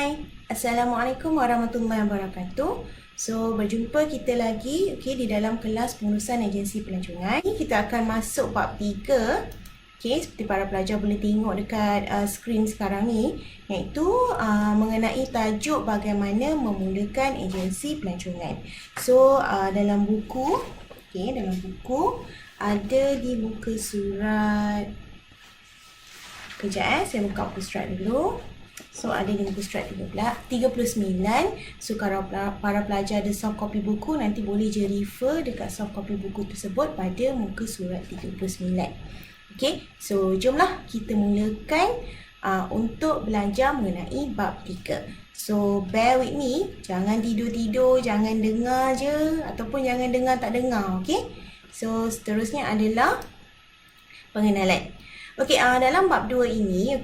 Hai, Assalamualaikum warahmatullahi wabarakatuh. So, berjumpa kita lagi di dalam kelas pengurusan agensi pelancongan. Kita akan masuk bab 3. Seperti para pelajar boleh tengok dekat skrin sekarang ni, iaitu mengenai tajuk bagaimana memulakan agensi pelancongan. So, dalam buku, ada di muka surat. Kejap saya buka muka surat dulu. So, ada di muka surat 39. So, kalau para pelajar ada soft copy buku, nanti boleh je refer dekat soft copy buku tersebut pada muka surat 39. So jomlah kita mulakan untuk belajar mengenai bab 3. So, bear with me. Jangan tidur-tidur, jangan dengar je, ataupun jangan dengar tak dengar, So, seterusnya adalah pengenalan. Dalam bab 2 ini,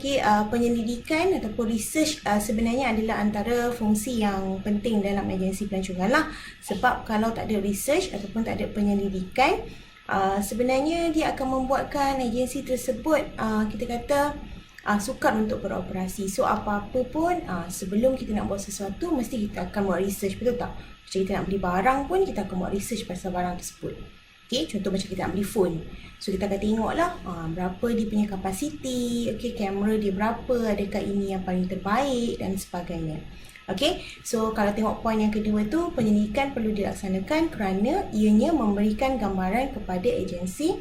penyelidikan ataupun research sebenarnya adalah antara fungsi yang penting dalam agensi pelancongan lah. Sebab kalau tak ada research ataupun tak ada penyelidikan, sebenarnya dia akan membuatkan agensi tersebut sukar untuk beroperasi. So, apa-apa pun sebelum kita nak buat sesuatu, mesti kita akan buat research, betul tak? Macam kita nak beli barang pun, kita akan buat research pasal barang tersebut. Contoh macam kita nak beli phone. So, kita akan tengoklah berapa dia punya kapasiti, kamera dia berapa, adakah ini yang paling terbaik dan sebagainya. So kalau tengok poin yang kedua tu, penyelidikan perlu dilaksanakan kerana ianya memberikan gambaran kepada agensi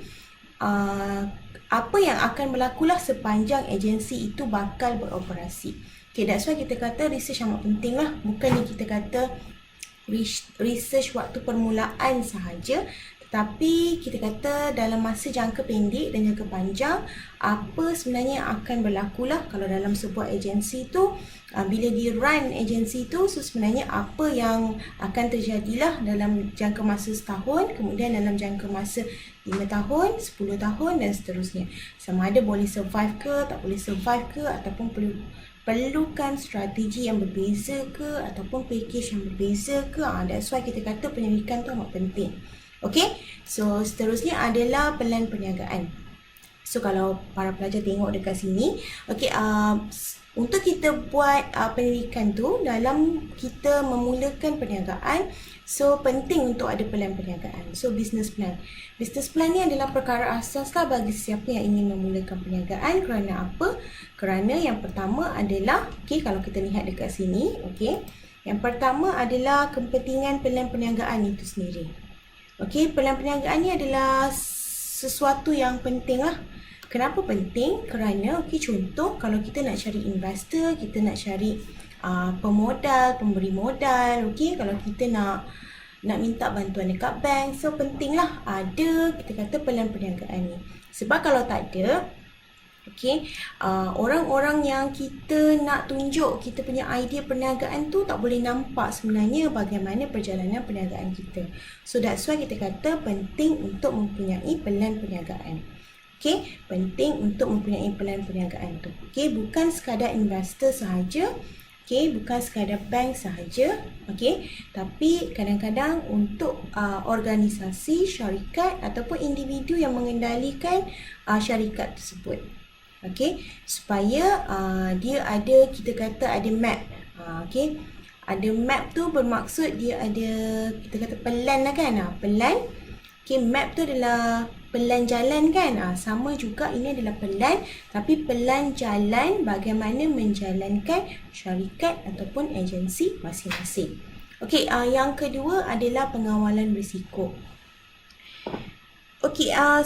apa yang akan berlakulah sepanjang agensi itu bakal beroperasi. That's why kita kata research amat penting lah. Bukannya kita kata research waktu permulaan sahaja, tapi kita kata dalam masa jangka pendek dan jangka panjang, apa sebenarnya yang akan berlaku lah kalau dalam sebuah agensi tu, bila di run agensi tu, so sebenarnya apa yang akan terjadilah dalam jangka masa setahun, kemudian dalam jangka masa 5 tahun, 10 tahun dan seterusnya. Sama ada boleh survive ke, tak boleh survive ke, ataupun perlukan strategi yang berbeza ke, ataupun package yang berbeza ke. That's why kita kata penyelidikan tu amat penting. So seterusnya adalah pelan perniagaan. So kalau para pelajar tengok dekat sini, untuk kita buat penyelidikan tu, dalam kita memulakan perniagaan, so penting untuk ada pelan perniagaan. So business plan. Business plan ni adalah perkara asas lah bagi siapa yang ingin memulakan perniagaan. Kerana apa? Kerana yang pertama adalah, kalau kita lihat dekat sini, yang pertama adalah kepentingan pelan perniagaan itu sendiri. Pelan perniagaan ni adalah sesuatu yang penting lah. Kenapa penting? Kerana contoh kalau kita nak cari investor, kita nak cari pemodal, pemberi modal, kalau kita nak minta bantuan dekat bank, so pentinglah ada kita kata pelan perniagaan ni. Sebab kalau tak ada, orang-orang yang kita nak tunjuk kita punya idea perniagaan tu tak boleh nampak sebenarnya bagaimana perjalanan perniagaan kita. So that's why kita kata penting untuk mempunyai pelan perniagaan. Penting untuk mempunyai pelan perniagaan tu. Bukan sekadar investor sahaja, bukan sekadar bank sahaja, tapi kadang-kadang untuk organisasi, syarikat ataupun individu yang mengendalikan syarikat tersebut. Supaya dia ada, kita kata ada map. Ada map tu bermaksud dia ada, kita kata pelan lah kan. Pelan. Map tu adalah pelan jalan kan. Sama juga ini adalah pelan, tapi pelan jalan bagaimana menjalankan syarikat ataupun agensi masing-masing. Yang kedua adalah pengawalan risiko.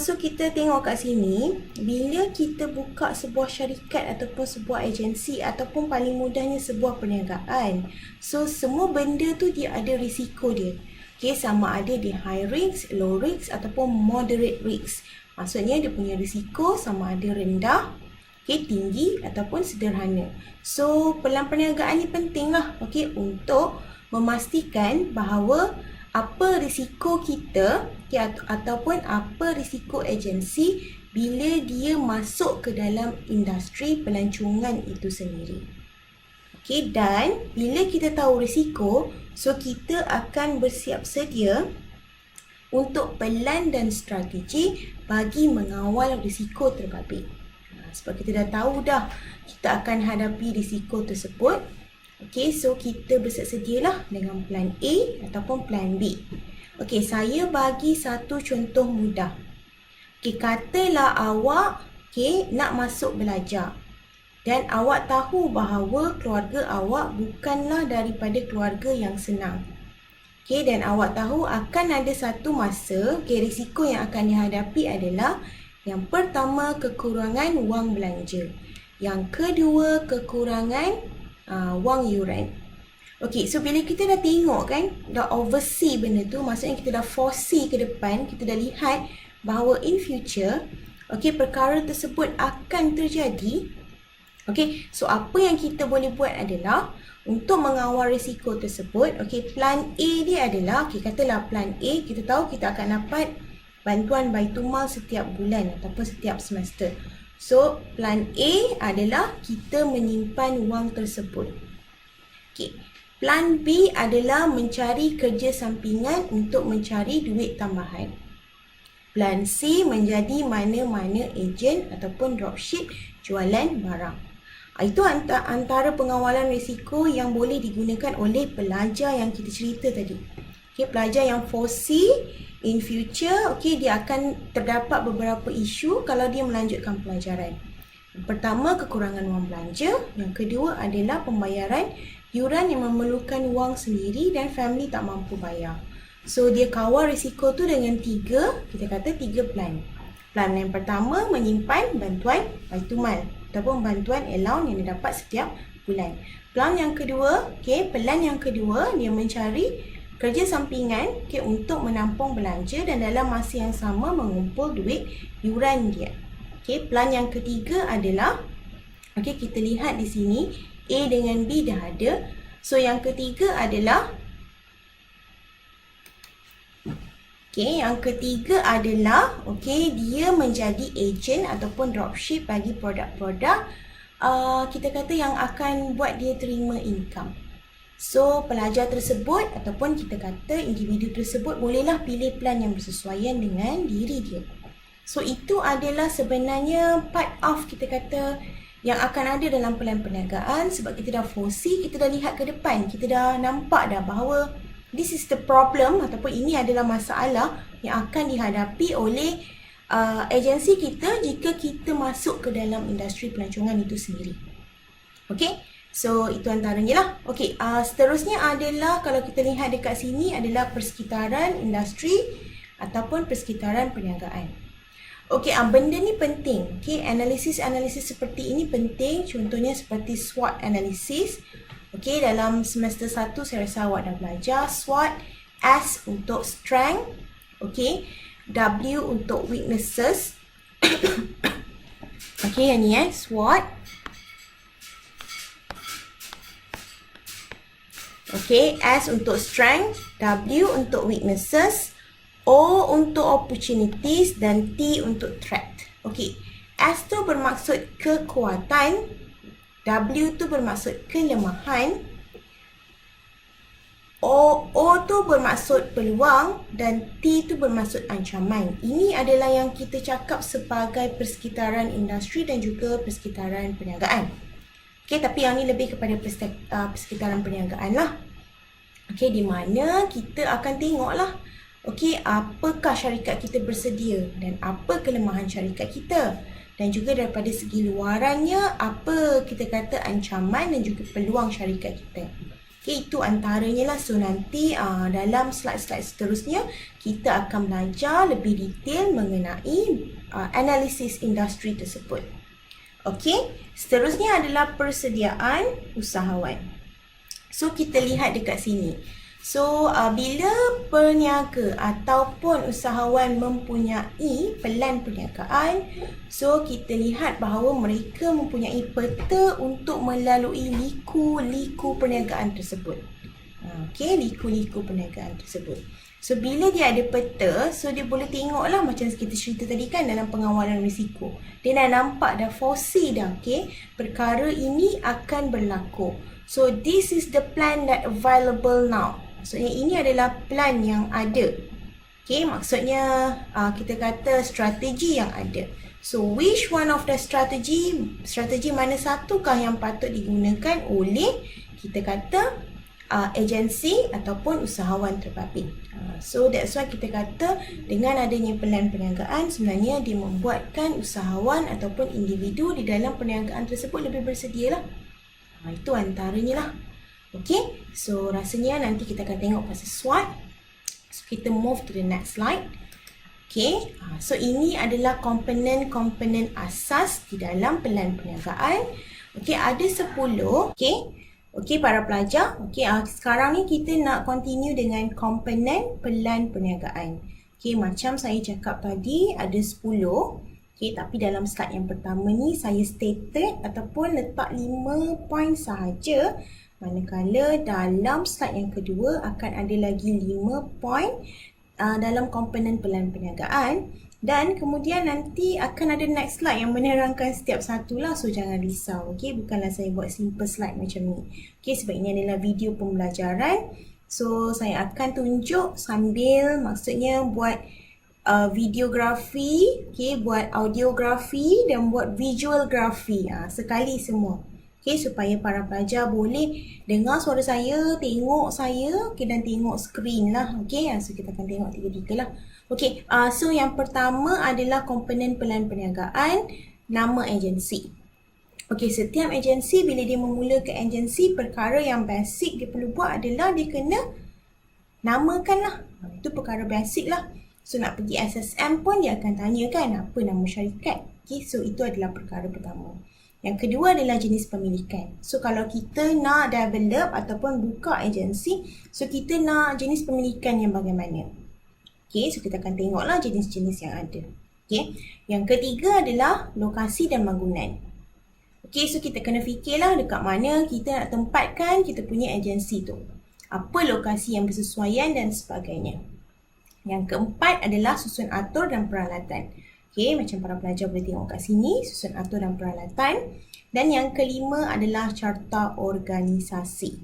So kita tengok kat sini, bila kita buka sebuah syarikat ataupun sebuah agensi ataupun paling mudahnya sebuah perniagaan, so semua benda tu dia ada risiko dia. Sama ada dia high risk, low risk ataupun moderate risk. Maksudnya dia punya risiko sama ada rendah, tinggi ataupun sederhana. So pelan perniagaan ni penting lah untuk memastikan bahawa apa risiko kita ataupun apa risiko agensi bila dia masuk ke dalam industri pelancongan itu sendiri. Dan bila kita tahu risiko, so kita akan bersiap sedia untuk pelan dan strategi bagi mengawal risiko terbabit. Sebab kita dah tahu dah kita akan hadapi risiko tersebut. Okey, so kita bersedsedialah dengan plan A ataupun plan B. Okey, saya bagi satu contoh mudah. Okey, katalah awak nak masuk belajar. Dan awak tahu bahawa keluarga awak bukanlah daripada keluarga yang senang. Okey, dan awak tahu akan ada satu masa, risiko yang akan dihadapi adalah yang pertama, kekurangan wang belanja. Yang kedua, kekurangan wang yuran. Okey, so bila kita dah tengok kan, dah oversee benda tu, maksudnya kita dah foresee ke depan, kita dah lihat bahawa in future, perkara tersebut akan terjadi. Okey, so apa yang kita boleh buat adalah untuk mengawal risiko tersebut. Okey, plan A dia adalah, katalah plan A, kita tahu kita akan dapat bantuan Baitumal setiap bulan ataupun setiap semester. So, plan A adalah kita menyimpan wang tersebut. Okey. Plan B adalah mencari kerja sampingan untuk mencari duit tambahan. Plan C menjadi mana-mana ejen ataupun dropship jualan barang. Itu antara pengawalan risiko yang boleh digunakan oleh pelajar yang kita cerita tadi. Okey, pelajar yang foresee in future, dia akan terdapat beberapa isu kalau dia melanjutkan pelajaran. Yang pertama, kekurangan wang belanja. Yang kedua adalah pembayaran yuran yang memerlukan wang sendiri dan family tak mampu bayar. So, dia kawal risiko tu dengan tiga plan. Plan yang pertama, menyimpan bantuan Baitumal ataupun bantuan allowance yang didapat setiap bulan. Plan yang kedua, dia mencari kerja sampingan untuk menampung belanja dan dalam masa yang sama mengumpul duit yuran dia. Plan yang ketiga adalah kita lihat di sini A dengan B dah ada. So yang ketiga adalah dia menjadi ejen ataupun dropship bagi produk-produk kita kata yang akan buat dia terima income. So, pelajar tersebut ataupun kita kata individu tersebut bolehlah pilih plan yang bersesuaian dengan diri dia. So, itu adalah sebenarnya part of kita kata yang akan ada dalam plan perniagaan sebab kita dah foresee, kita dah lihat ke depan, kita dah nampak dah bahawa this is the problem ataupun ini adalah masalah yang akan dihadapi oleh agensi kita jika kita masuk ke dalam industri pelancongan itu sendiri. Okey? So, itu antaranya lah. Okey, seterusnya adalah kalau kita lihat dekat sini adalah persekitaran industri ataupun persekitaran perniagaan. Okey, benda ni penting. Okey, analisis seperti ini penting. Contohnya seperti SWOT analysis. Okey, dalam semester 1 saya rasa awak dah belajar SWOT. S untuk strength. Okey, W untuk weaknesses. Okey, yang ni SWOT. Okey, S untuk strength, W untuk weaknesses, O untuk opportunities dan T untuk threat. Okey, S tu bermaksud kekuatan, W tu bermaksud kelemahan, O tu bermaksud peluang dan T tu bermaksud ancaman. Ini adalah yang kita cakap sebagai persekitaran industri dan juga persekitaran perniagaan. Okey, tapi yang ni lebih kepada persekitaran perniagaan lah. Okey, di mana kita akan tengok lah. Okey, apakah syarikat kita bersedia dan apa kelemahan syarikat kita. Dan juga daripada segi luarannya, apa kita kata ancaman dan juga peluang syarikat kita. Okey, itu antaranya lah. So, nanti dalam slide-slide seterusnya, kita akan belajar lebih detail mengenai analisis industri tersebut. Okey, seterusnya adalah persediaan usahawan. So, kita lihat dekat sini. So, bila peniaga ataupun usahawan mempunyai pelan perniagaan, so kita lihat bahawa mereka mempunyai peta untuk melalui liku-liku perniagaan tersebut. Okey, liku-liku perniagaan tersebut. So, bila dia ada peta, so dia boleh tengoklah macam kita cerita tadi kan dalam pengawalan risiko. Dia dah nampak, dah foresee dah, okey, perkara ini akan berlaku. So, this is the plan that available now. Maksudnya, ini adalah plan yang ada. Okey, maksudnya kita kata strategi yang ada. So, which one of the strategi mana satukah yang patut digunakan oleh kita kata agensi ataupun usahawan terbabit. So that's why kita kata dengan adanya pelan perniagaan sebenarnya dia membuatkan usahawan ataupun individu di dalam perniagaan tersebut lebih bersedia lah. Itu antaranya lah. Okay, so rasanya nanti kita akan tengok pasal SWOT. So kita move to the next slide. Okay, so ini adalah komponen-komponen asas di dalam pelan perniagaan. Okay, ada 10. Okay, para pelajar. Okay, sekarang ni kita nak continue dengan komponen pelan perniagaan. Okay, macam saya cakap tadi ada 10. Okay, tapi dalam slide yang pertama ni saya stated ataupun letak 5 point sahaja. Manakala dalam slide yang kedua akan ada lagi 5 point dalam komponen pelan perniagaan, dan kemudian nanti akan ada next slide yang menerangkan setiap satu lah, so jangan risau. Okay, bukanlah saya buat simple slide macam ni. Okay, sebab ini adalah video pembelajaran, so saya akan tunjuk sambil maksudnya buat videografi, okay, buat audiografi dan buat visualgrafi sekali semua. Okay, supaya para pelajar boleh dengar suara saya, tengok saya, okay, dan tengok skrin lah. Okay, so kita akan tengok tiga-tiga lah. Okay, so yang pertama adalah komponen pelan perniagaan, nama agensi. Okay, setiap agensi bila dia memulakan agensi, perkara yang basic dia perlu buat adalah dia kena namakan lah. Itu perkara basic lah. So nak pergi SSM pun dia akan tanya kan apa nama syarikat. Okay, so itu adalah perkara pertama. Yang kedua adalah jenis pemilikan. So kalau kita nak develop ataupun buka agensi, so kita nak jenis pemilikan yang bagaimana? Okay, so kita akan tengoklah jenis-jenis yang ada. Okay, yang ketiga adalah lokasi dan bangunan. Okay, so kita kena fikirlah dekat mana kita nak tempatkan kita punya agensi tu. Apa lokasi yang bersesuaian dan sebagainya. Yang keempat adalah susun atur dan peralatan. Okay, macam para pelajar boleh tengok kat sini, susun atur dan peralatan. Dan yang kelima adalah carta organisasi.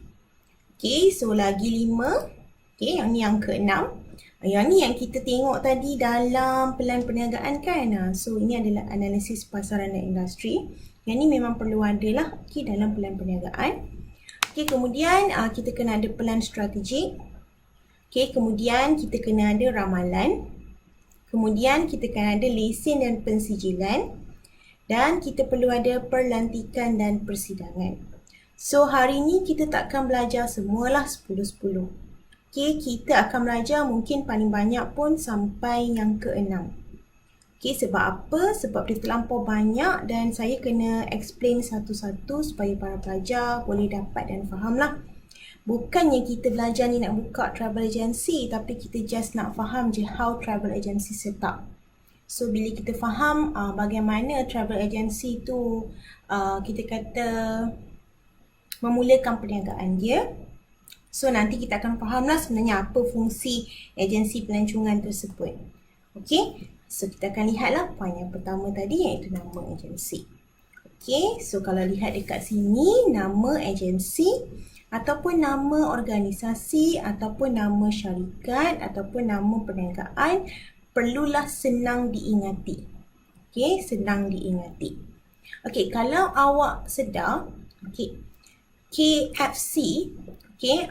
Okay, so lagi 5. Okay, yang ni yang keenam. Yang ni yang kita tengok tadi dalam pelan perniagaan kan. So ini adalah analisis pasaran dan industri. Yang ni memang perlu ada lah, okay, dalam pelan perniagaan. Okay, kemudian kita kena ada pelan strategik. Okay, kemudian kita kena ada ramalan. Kemudian kita akan ada lesen dan pensijilan. Dan kita perlu ada perlantikan dan persidangan. So hari ni kita takkan belajar semualah 10-10. Okay, kita akan belajar mungkin paling banyak pun sampai yang ke-6. Okay, sebab apa? Sebab dia terlampau banyak dan saya kena explain satu-satu supaya para pelajar boleh dapat dan faham lah. Bukannya kita belajar ni nak buka travel agency, tapi kita just nak faham je how travel agency set up. So bila kita faham bagaimana travel agency tu kita kata memulakan perniagaan dia, so nanti kita akan fahamlah sebenarnya apa fungsi agensi pelancongan tersebut. Okay, so kita akan lihatlah poin yang pertama tadi iaitu nama agensi. Okay, so kalau lihat dekat sini nama agensi ataupun nama organisasi ataupun nama syarikat ataupun nama perniagaan perlulah senang diingati. Okay, senang diingati. Okay, kalau awak sedar, okay, KFC, okay,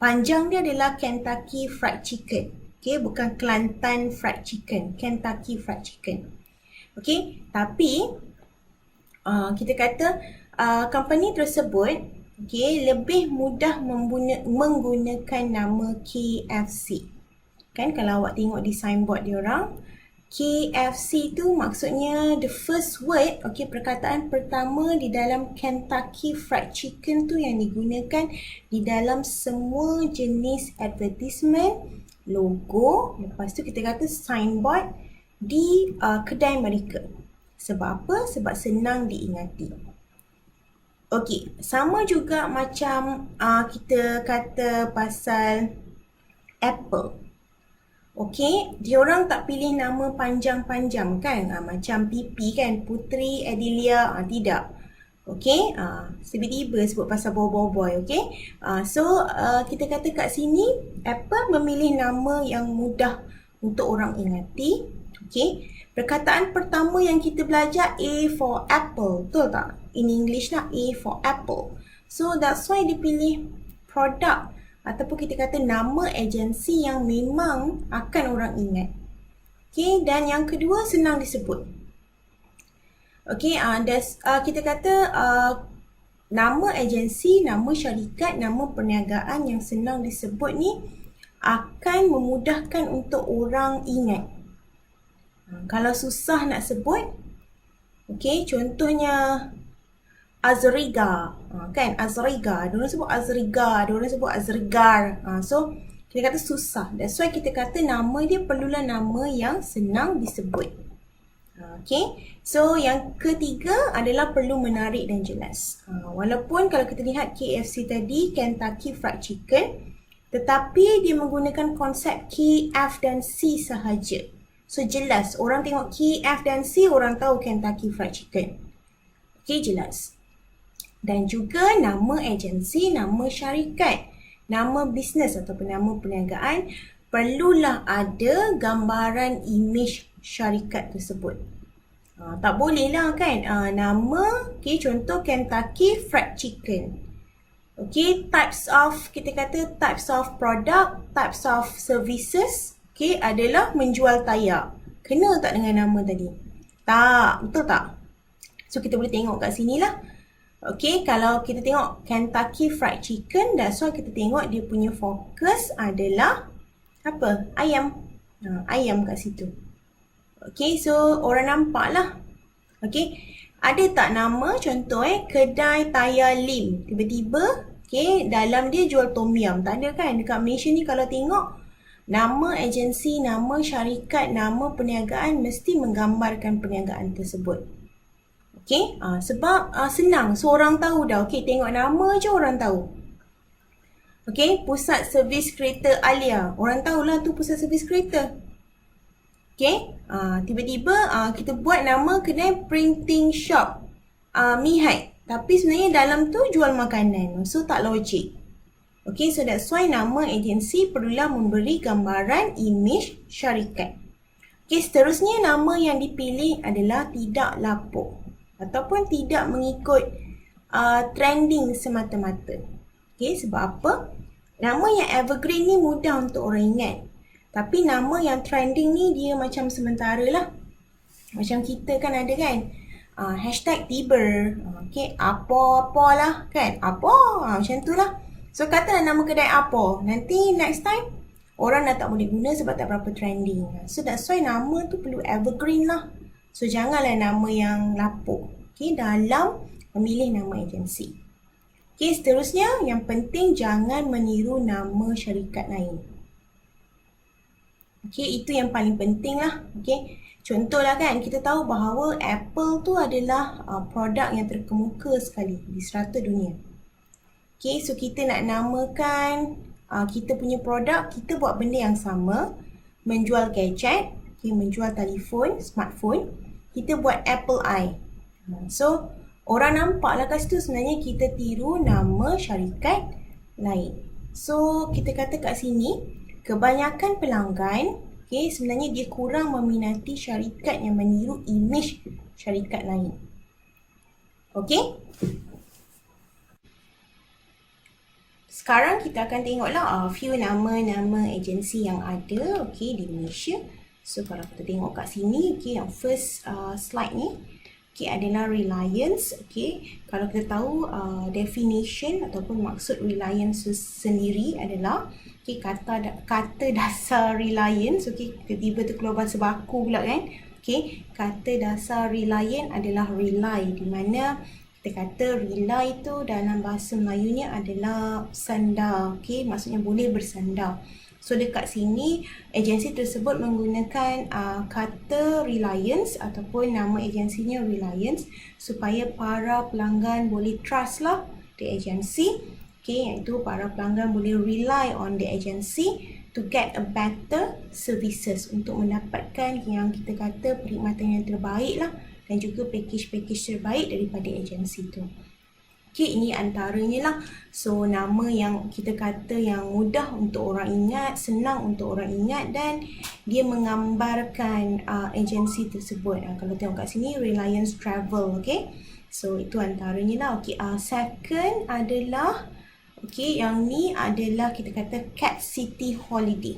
panjang dia adalah Kentucky Fried Chicken. Okay, bukan Kelantan Fried Chicken, Kentucky Fried Chicken. Okay, tapi kita kata company tersebut, okay, lebih mudah menggunakan nama KFC. Kan kalau awak tengok di signboard dia orang, KFC tu maksudnya the first word, okay, perkataan pertama di dalam Kentucky Fried Chicken tu yang digunakan di dalam semua jenis advertisement, logo, lepas tu kita kata signboard di kedai mereka. Sebab apa? Sebab senang diingati. Okey, sama juga macam kita kata pasal Apple. Okey, diorang tak pilih nama panjang-panjang kan? Macam Pipi kan, Putri Adelia, tidak. Okey, tiba-tiba sebut pasal boy-boy, okey. So, kita kata kat sini, Apple memilih nama yang mudah untuk orang ingati. Okey, perkataan pertama yang kita belajar A for apple, betul tak? In English lah, A for apple. So that's why dia pilih produk ataupun kita kata nama agensi yang memang akan orang ingat. Okay, dan yang kedua senang disebut. Okay, kita kata nama agensi, nama syarikat, nama perniagaan yang senang disebut ni akan memudahkan untuk orang ingat. Kalau susah nak sebut, okay, contohnya Azriga, kan? Azriga, ada orang sebut Azriga, ada orang sebut Azrigar. So kita kata susah. That's why kita kata nama dia perlulah nama yang senang disebut. Okay, so yang ketiga adalah perlu menarik dan jelas. Walaupun kalau kita lihat KFC tadi, Kentucky Fried Chicken, tetapi dia menggunakan konsep K, F dan C sahaja. So jelas, orang tengok K, F dan C, orang tahu Kentucky Fried Chicken. Okay, jelas. Dan juga nama agensi, nama syarikat, nama bisnes ataupun nama perniagaan perlulah ada gambaran imej syarikat tersebut. Tak boleh lah kan nama, okay, contoh Kentucky Fried Chicken. Okay, kita kata types of product, types of services, okay, adalah menjual tayar. Kena tak dengan nama tadi? Tak, betul tak? So kita boleh tengok kat sini lah. Okay, kalau kita tengok Kentucky Fried Chicken, that's why kita tengok dia punya fokus adalah apa? Ayam. Ayam kat situ. Okay, so orang nampak lah. Okay, ada tak nama contoh kedai tayar Lim. Tiba-tiba, okay, dalam dia jual tom yum. Tak ada kan? Dekat Malaysia ni kalau tengok, nama agensi, nama syarikat, nama perniagaan mesti menggambarkan perniagaan tersebut. Okay, sebab senang. So orang tahu dah. Okay, tengok nama je orang tahu. Okay, pusat servis kereta Alia. Orang tahulah tu pusat servis kereta. Okay, tiba-tiba kita buat nama kedai printing shop Mihai. Tapi sebenarnya dalam tu jual makanan. So tak logik. Okay, so that's why nama agensi perlulah memberi gambaran imej syarikat. Okay, seterusnya nama yang dipilih adalah tidak lapuk ataupun tidak mengikut trending semata-mata. Okay, sebab apa? Nama yang evergreen ni mudah untuk orang ingat. Tapi nama yang trending ni dia macam sementara lah. Macam kita kan ada kan? Hashtag Tiber. Okay, apa-apa lah kan? Apa? Macam tu lah. So katalah nama kedai apa. Nanti next time orang dah tak boleh guna sebab tak berapa trending. So that's why nama tu perlu evergreen lah. So janganlah nama yang lapuk. Okay, dalam memilih nama agensi. Okay, seterusnya yang penting jangan meniru nama syarikat lain. Okay, itu yang paling penting lah. Okay, contohlah kan kita tahu bahawa Apple tu adalah produk yang terkemuka sekali di serata dunia. Okay, so kita nak namakan kita punya produk, kita buat benda yang sama, menjual gadget, okay, menjual telefon, smartphone, kita buat Apple Eye. So, orang nampaklah kat situ sebenarnya kita tiru nama syarikat lain. So, kita kata kat sini, kebanyakan pelanggan, okay, sebenarnya dia kurang meminati syarikat yang meniru imej syarikat lain. Okay? Sekarang kita akan tengoklah few nama-nama agensi yang ada, okay, di Malaysia. So kalau kita tengok kat sini, okay, yang first slide ni, okay, adalah Reliance. Okay, kalau kita tahu definition ataupun maksud Reliance sendiri adalah, okay, kata dasar Reliance. Okay, tiba-tiba tu keluar bahasa baku pula kan. Okay, kata dasar Reliance adalah rely, di mana kita kata rely tu dalam bahasa Melayunya adalah sandar. Okay, maksudnya boleh bersandar. So dekat sini agensi tersebut menggunakan kata Reliance ataupun nama agensinya Reliance supaya para pelanggan boleh trust lah the agency. Okay, iaitu para pelanggan boleh rely on the agency to get a better services, untuk mendapatkan yang kita kata perkhidmatan yang terbaik lah, dan juga package-package terbaik daripada agensi tu. Okay, ini antaranya lah. So, nama yang kita kata yang mudah untuk orang ingat, senang untuk orang ingat, dan dia menggambarkan agensi tersebut. Kalau tengok kat sini, Reliance Travel, okay. So itu antaranya lah. Okey, second adalah yang ni adalah kita kata Cat City Holiday.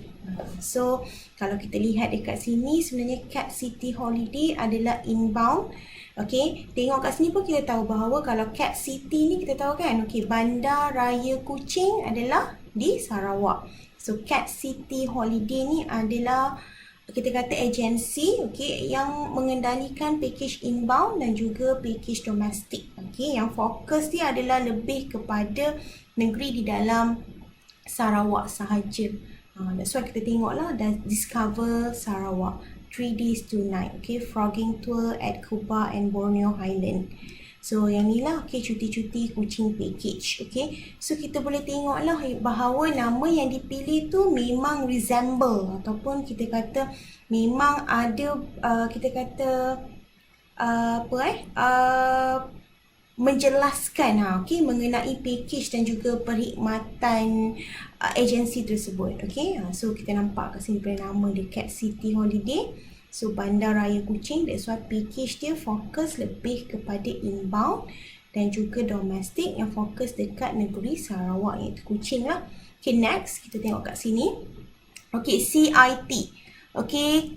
So kalau kita lihat dekat sini, sebenarnya Cat City Holiday adalah inbound. Tengok kat sini pun kita tahu bahawa kalau Cat City ni kita tahu kan, Bandar Raya Kuching adalah di Sarawak. So Cat City Holiday ni adalah kita kata agensi yang mengendalikan package inbound dan juga package domestik. Yang fokus dia adalah lebih kepada negeri di dalam Sarawak sahaja. That's why kita tengoklah Discover Sarawak 3 days 2 night. Frogging tour at Kuba and Borneo Highland. So yang ni lah cuti-cuti Kuching package. So kita boleh tengoklah bahawa nama yang dipilih tu memang resemble ataupun kita kata memang ada kita kata menjelaskan mengenai package dan juga perkhidmatan agensi tersebut. So kita nampak kat sini pada nama dia Cat City Holiday. So Bandar Raya Kuching, that's why package dia fokus lebih kepada inbound dan juga domestik yang fokus dekat negeri Sarawak iaitu Kuching lah. Next kita tengok kat sini. CIT.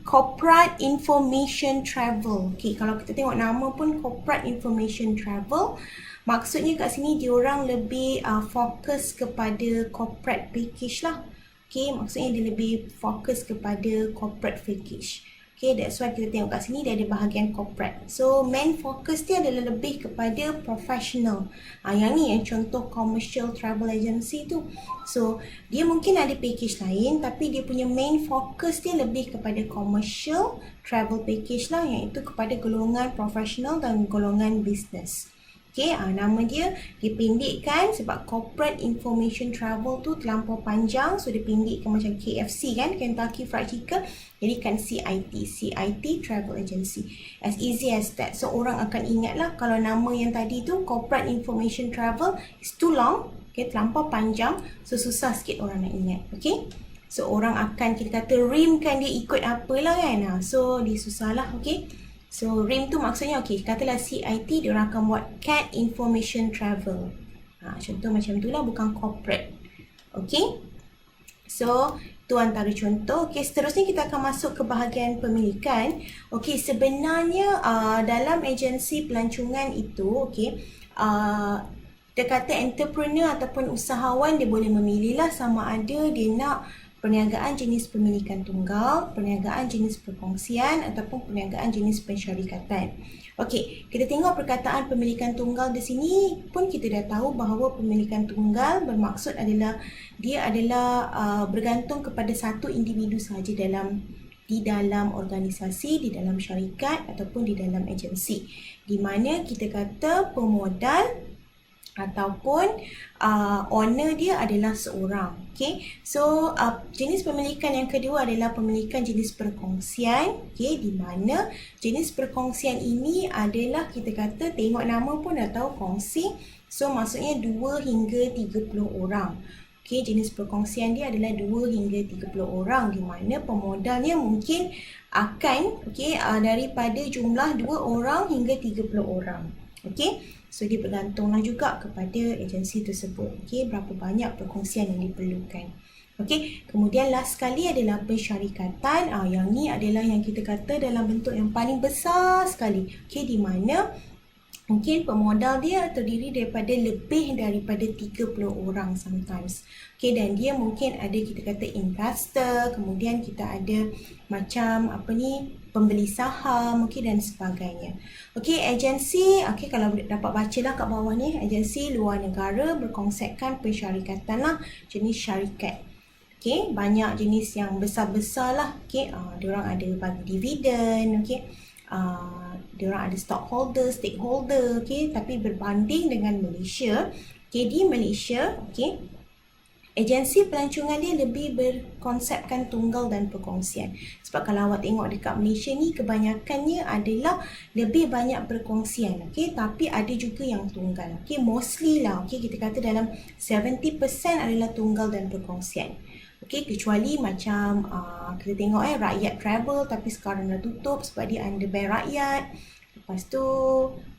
Corporate Information Travel. Kalau kita tengok nama pun Corporate Information Travel, maksudnya kat sini diorang lebih fokus kepada corporate package lah. Maksudnya dia lebih fokus kepada corporate package. That's why kita tengok kat sini dia ada bahagian corporate. So main focus dia adalah lebih kepada professional. Yang ni yang contoh commercial travel agency tu. So dia mungkin ada package lain tapi dia punya main focus dia lebih kepada commercial travel package lah, iaitu kepada golongan professional dan golongan business. Nama dia dipendekkan sebab Corporate Information Travel tu terlampau panjang, so dipendekkan macam KFC kan, Kentucky Fried Chicken, jadikan CIT Travel Agency. As easy as that. So orang akan ingat lah kalau nama yang tadi tu Corporate Information Travel is too long, terlampau panjang, so susah sikit orang nak ingat. So orang akan kita kata rimkan dia ikut apalah kan, so dia susah lah. So RIM tu maksudnya katalah CIT dia orang akan buat Cat Information Travel. Contoh macam tu lah, bukan corporate. So tu antara contoh. Seterusnya kita akan masuk ke bahagian pemilikan. Sebenarnya dalam agensi pelancongan itu kita kata entrepreneur ataupun usahawan dia boleh memilih lah sama ada dia nak perniagaan jenis pemilikan tunggal, perniagaan jenis perkongsian ataupun perniagaan jenis pensyarikatan. Kita tengok perkataan pemilikan tunggal di sini pun kita dah tahu bahawa pemilikan tunggal bermaksud adalah dia adalah bergantung kepada satu individu sahaja di dalam organisasi, di dalam syarikat ataupun di dalam agensi. Di mana kita kata pemodal ataupun owner dia adalah seorang. So jenis pemilikan yang kedua adalah pemilikan jenis perkongsian. Di mana jenis perkongsian ini adalah kita kata tengok nama pun dah tahu kongsi. So maksudnya 2 hingga 30 orang. Jenis perkongsian dia adalah 2 hingga 30 orang, di mana pemodalnya mungkin akan daripada jumlah 2 orang hingga 30 orang. So dia bergantunglah juga kepada agensi tersebut. Berapa banyak perkongsian yang diperlukan. Kemudian last sekali adalah pensyarikatan. Yang ni adalah yang kita kata dalam bentuk yang paling besar sekali. Di mana mungkin pemodal dia terdiri daripada lebih daripada 30 orang sometimes. Dan dia mungkin ada kita kata investor, kemudian kita ada macam pembeli saham dan sebagainya. Agensi, kalau dapat baca lah kat bawah ni, agensi luar negara berkonsepkan pensyarikatan lah, jenis syarikat. Banyak jenis yang besar-besar lah. Diorang ada bagi dividen, diorang ada stockholder, stakeholder, tapi berbanding dengan Malaysia, di Malaysia, agensi pelancongan dia lebih berkonsepkan tunggal dan perkongsian. Sebab kalau awak tengok dekat Malaysia ni, kebanyakannya adalah lebih banyak perkongsian, tapi ada juga yang tunggal. Mostly lah, kita kata dalam 70% adalah tunggal dan perkongsian. Kecuali macam kita tengok rakyat travel, tapi sekarang dah tutup sebab dia under ban rakyat. Lepas tu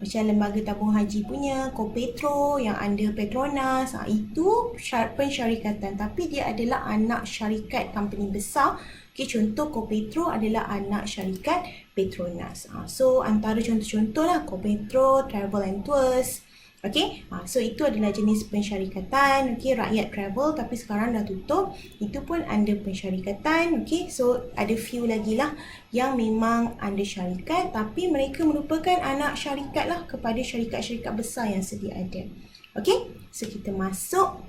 macam lembaga tabung haji punya, Kopetro yang under Petronas, itu pensyarikatan tapi dia adalah anak syarikat company besar. Okay, contoh Kopetro adalah anak syarikat Petronas. So antara contoh-contoh lah Kopetro, Travel and Tours. Okay, so itu adalah jenis pensyarikatan. Okay, Rakyat Travel tapi sekarang dah tutup. Itu pun under pensyarikatan. Okay, so ada few lagi lah yang memang under syarikat tapi mereka merupakan anak syarikat lah kepada syarikat-syarikat besar yang sedia ada. Okay, so kita masuk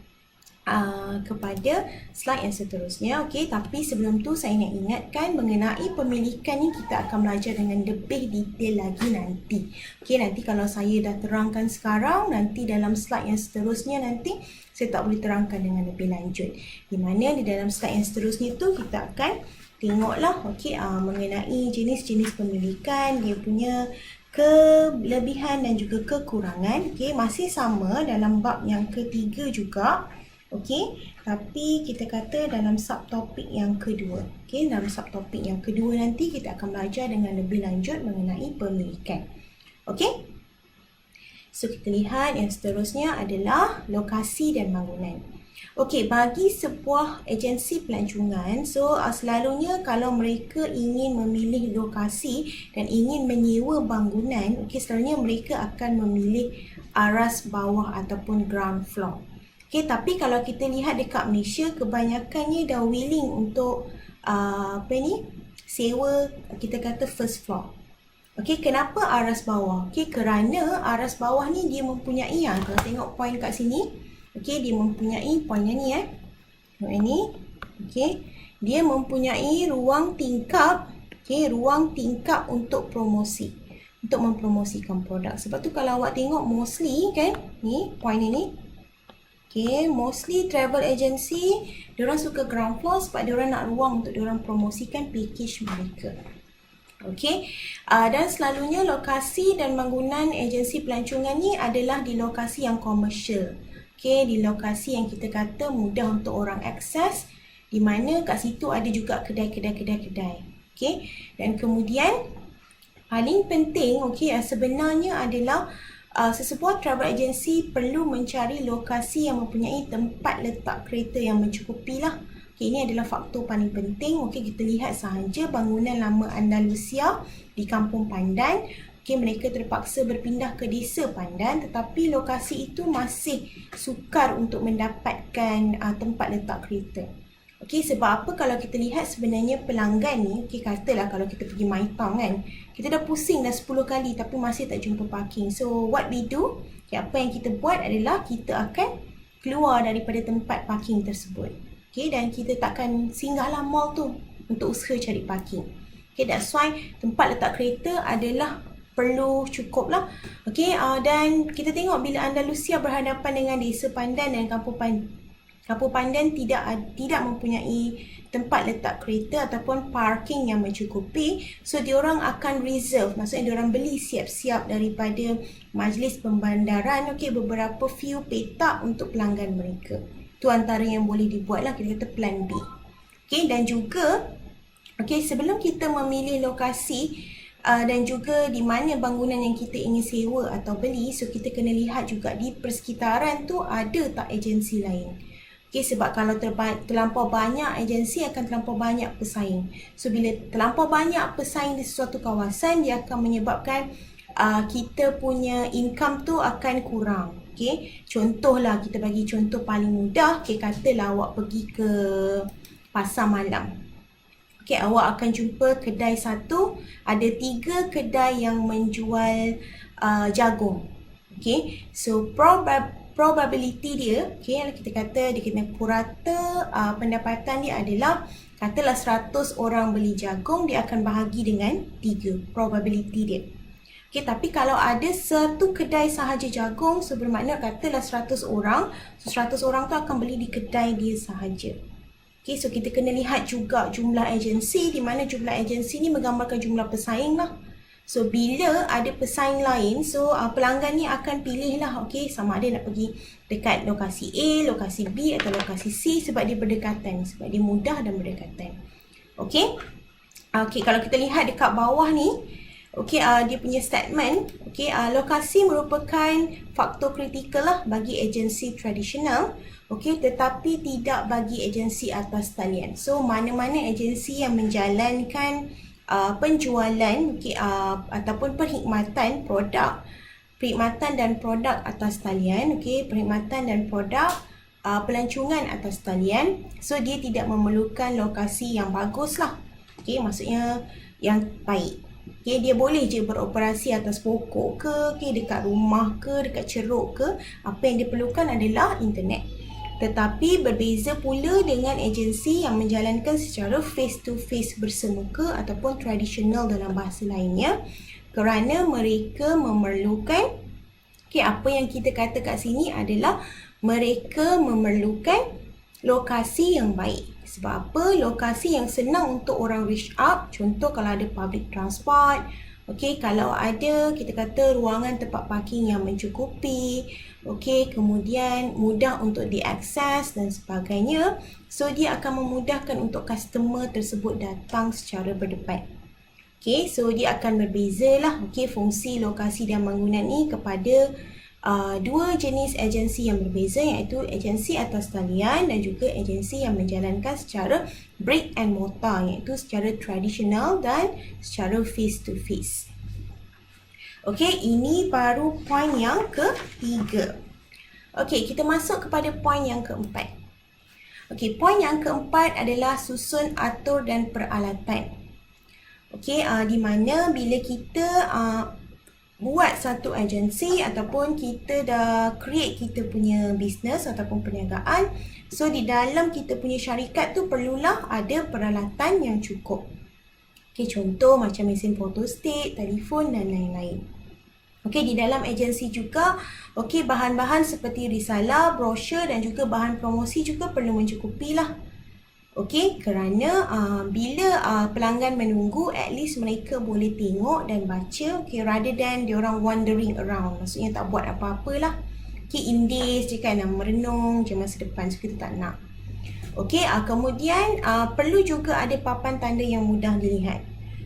kepada slide yang seterusnya. Okay, tapi sebelum tu saya nak ingatkan mengenai pemilikan ni kita akan belajar dengan lebih detail lagi nanti. Okay, nanti kalau saya dah terangkan sekarang, nanti dalam slide yang seterusnya nanti saya tak boleh terangkan dengan lebih lanjut. Di mana di dalam slide yang seterusnya tu kita akan tengoklah mengenai jenis-jenis pemilikan, dia punya kelebihan dan juga kekurangan. Okay, masih sama dalam bab yang ketiga juga. Okey, tapi kita kata dalam subtopik yang kedua. Okey, dalam subtopik yang kedua nanti kita akan belajar dengan lebih lanjut mengenai pemilikan. Okey. So kita lihat yang seterusnya adalah lokasi dan bangunan. Okey, bagi sebuah agensi pelancongan, so selalunya kalau mereka ingin memilih lokasi dan ingin menyewa bangunan, okey, selalunya mereka akan memilih aras bawah ataupun ground floor. Okay, tapi kalau kita lihat dekat Malaysia, kebanyakannya dah willing untuk sewa, kita kata first floor. Okay, kenapa aras bawah? Okay, kerana aras bawah ni dia mempunyai, kalau tengok point kat sini, okay, dia mempunyai point yang ni tengok yang ni, okay, dia mempunyai ruang tingkap, okay, ruang tingkap untuk promosi, untuk mempromosikan produk. Sebab tu kalau awak tengok mostly kan, ni point ni, okay, mostly travel agency, diorang suka ground floor sebab diorang nak ruang untuk diorang promosikan package mereka. Okay, dan selalunya lokasi dan bangunan agensi pelancongan ni adalah di lokasi yang komersial. Okay, di lokasi yang kita kata mudah untuk orang akses, di mana kat situ ada juga kedai-kedai. Okay, dan kemudian paling penting, okay, sebenarnya adalah sesebuah travel agency perlu mencari lokasi yang mempunyai tempat letak kereta yang mencukupi lah. Okay, ini adalah faktor paling penting. Okay, kita lihat sahaja bangunan lama Andalusia di Kampung Pandan. Okay, mereka terpaksa berpindah ke Desa Pandan tetapi lokasi itu masih sukar untuk mendapatkan tempat letak kereta. Okay, sebab apa? Kalau kita lihat sebenarnya pelanggan ni, okay, katalah kalau kita pergi My Town kan, kita dah pusing dah 10 kali tapi masih tak jumpa parking. So what we do, okay, apa yang kita buat adalah kita akan keluar daripada tempat parking tersebut. Okay, dan kita takkan singgahlah mall tu untuk usaha cari parking. Okay, that's why tempat letak kereta adalah perlu cukup lah. Okay, dan kita tengok bila Andalusia berhadapan dengan Desa Pandan dan Kampung Pandan tidak mempunyai tempat letak kereta ataupun parking yang mencukupi, so diorang akan reserve, maksudnya diorang beli siap-siap daripada majlis pembandaran, okay, beberapa few petak untuk pelanggan mereka. Itu antara yang boleh dibuat lah, kita kata plan B. Okay, dan juga okay, sebelum kita memilih lokasi dan juga di mana bangunan yang kita ingin sewa atau beli, so kita kena lihat juga di persekitaran tu ada tak agensi lain. Okay, sebab kalau terlampau banyak agensi akan terlampau banyak pesaing. So bila terlampau banyak pesaing di sesuatu kawasan, dia akan menyebabkan kita punya income tu akan kurang. Okay, contohlah, kita bagi contoh paling mudah. Okay, katalah awak pergi ke pasar malam. Okay, awak akan jumpa kedai satu, ada 3 kedai yang menjual jagung. Okay, so probability dia, okay, kita kata dia kena purata pendapatan dia adalah, katalah 100 orang beli jagung, dia akan bahagi dengan 3 probability dia. Okay, tapi kalau ada satu kedai sahaja jagung, so bermakna katalah 100 orang, so 100 orang tu akan beli di kedai dia sahaja. Okay, so kita kena lihat juga jumlah agensi, di mana jumlah agensi ni menggambarkan jumlah pesaing lah. So bila ada pesaing lain, so pelanggan ni akan pilih lah, okay, sama ada nak pergi dekat lokasi A, lokasi B atau lokasi C sebab dia berdekatan, sebab dia mudah dan berdekatan. Okay, okay, kalau kita lihat dekat bawah ni, Okey, dia punya statement, okey, lokasi merupakan faktor kritikal lah bagi agensi tradisional, okey, tetapi tidak bagi agensi atas talian. So, mana-mana agensi yang menjalankan penjualan, okey, ataupun perkhidmatan dan produk atas talian, okey, perkhidmatan dan produk pelancongan atas talian, so dia tidak memerlukan lokasi yang bagus lah, okey, maksudnya yang baik. Okay, dia boleh je beroperasi atas pokok ke, okay, dekat rumah ke, dekat ceruk ke. Apa yang diperlukan adalah internet. Tetapi berbeza pula dengan agensi yang menjalankan secara face-to-face bersemuka ataupun tradisional dalam bahasa lainnya, kerana mereka memerlukan, okay, apa yang kita kata kat sini adalah mereka memerlukan lokasi yang baik. Sebab apa? Lokasi yang senang untuk orang reach out. Contoh kalau ada public transport, okey, kalau ada kita kata ruangan tempat parking yang mencukupi, okey, kemudian mudah untuk diakses dan sebagainya. So dia akan memudahkan untuk customer tersebut datang secara berdepan. Okey, so dia akan berbeza lah, okey, fungsi, lokasi dan bangunan ni kepada dua jenis agensi yang berbeza, iaitu agensi atas talian dan juga agensi yang menjalankan secara brick and mortar, iaitu secara tradisional dan secara face to face. Okey, ini baru poin yang ketiga. Okey, kita masuk kepada poin yang keempat. Okey, poin yang keempat adalah susun, atur dan peralatan. Okey, di mana bila kita buat satu agensi ataupun kita dah create kita punya business ataupun perniagaan, so di dalam kita punya syarikat tu perlulah ada peralatan yang cukup. Okay, contoh macam mesin photostat, telefon dan lain-lain. Okay, di dalam agensi juga, okay, bahan-bahan seperti risalah, brosur dan juga bahan promosi juga perlu mencukupi lah. Okey, kerana bila pelanggan menunggu, at least mereka boleh tengok dan baca, okay, rather than diorang wandering around, maksudnya tak buat apa-apa lah. Okay, in days je kan, merenung je masa depan, so kita tak nak. Okey, kemudian perlu juga ada papan tanda yang mudah dilihat.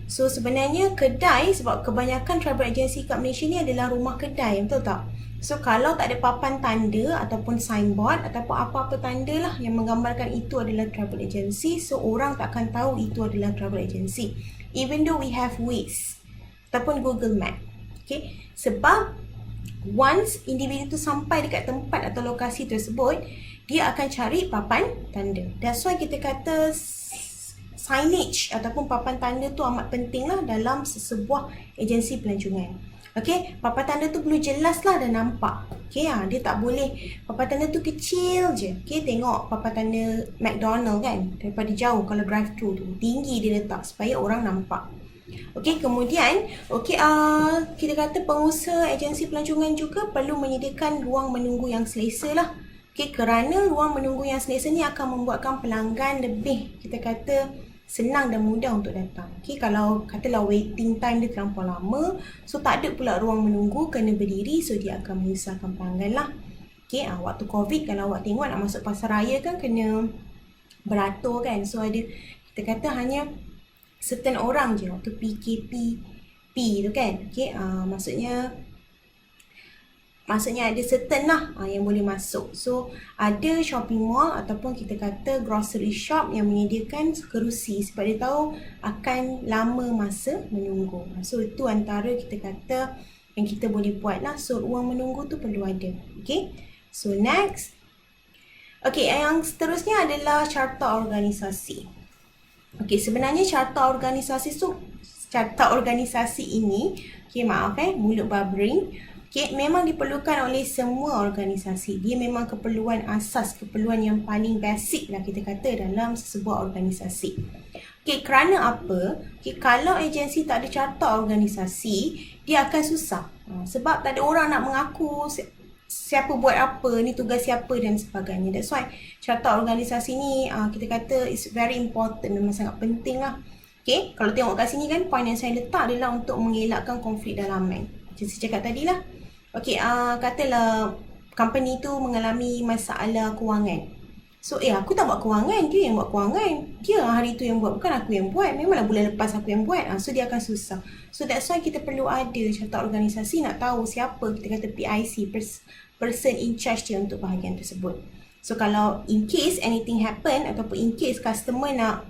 So sebenarnya kedai, sebab kebanyakan travel agency kat Malaysia ni adalah rumah kedai, betul tak? So kalau tak ada papan tanda ataupun signboard ataupun apa-apa tanda lah yang menggambarkan itu adalah travel agency, so orang takkan tahu itu adalah travel agency. Even though we have Waze ataupun Google Map. Okay? Sebab once individu tu sampai dekat tempat atau lokasi tersebut, dia akan cari papan tanda. That's why kita kata signage ataupun papan tanda tu amat penting lah dalam sebuah agensi pelancongan. Okey, papan tanda tu perlu jelas lah dan nampak. Okey, dia tak boleh papan tanda tu kecil je. Okey, tengok papan tanda McDonald kan, daripada jauh kalau drive thru tu tinggi dia letak supaya orang nampak. Okey, kemudian kita kata pengusaha agensi pelancongan juga perlu menyediakan ruang menunggu yang selesa lah. Okey, kerana ruang menunggu yang selesa ni akan membuatkan pelanggan lebih, kita kata, senang dan mudah untuk datang. Okey, kalau katalah waiting time dia terlampau lama, so tak ada pula ruang menunggu, kena berdiri, so dia akan menyusahkan pelanggan lah. Okey, waktu COVID kalau awak tengok nak masuk pasar raya kan kena beratur kan, so ada, kita kata hanya certain orang je waktu PKP tu kan. Okey, maksudnya ada certain lah yang boleh masuk. So ada shopping mall ataupun kita kata grocery shop yang menyediakan kerusi sebab dia tahu akan lama masa menunggu. So itu antara kita kata yang kita boleh buat lah. So ruang menunggu tu perlu ada. Okay, so next. Okay, yang seterusnya adalah carta organisasi. Okay, sebenarnya carta organisasi ini, okay, maaf mulut bubbering. Okay, memang diperlukan oleh semua organisasi. Dia memang keperluan asas, keperluan yang paling basic lah kita kata dalam sebuah organisasi. Okay, kerana apa? Okay, kalau agensi tak ada carta organisasi, dia akan susah. Sebab tak ada orang nak mengaku siapa buat apa, ni tugas siapa dan sebagainya. That's why carta organisasi ni kita kata is very important, memang sangat penting lah. Okay, kalau tengok kat sini kan, poin yang saya letak adalah untuk mengelakkan konflik dalaman. Macam saya cakap tadi lah. Okey, katalah company tu mengalami masalah kewangan. So, aku tak buat kewangan, dia yang buat kewangan. Dia hari tu yang buat, bukan aku yang buat. Memanglah bulan lepas aku yang buat. So, dia akan susah. So, that's why kita perlu ada carta organisasi, nak tahu siapa kita kata PIC, person in charge dia untuk bahagian tersebut. So, kalau in case anything happen, ataupun in case customer nak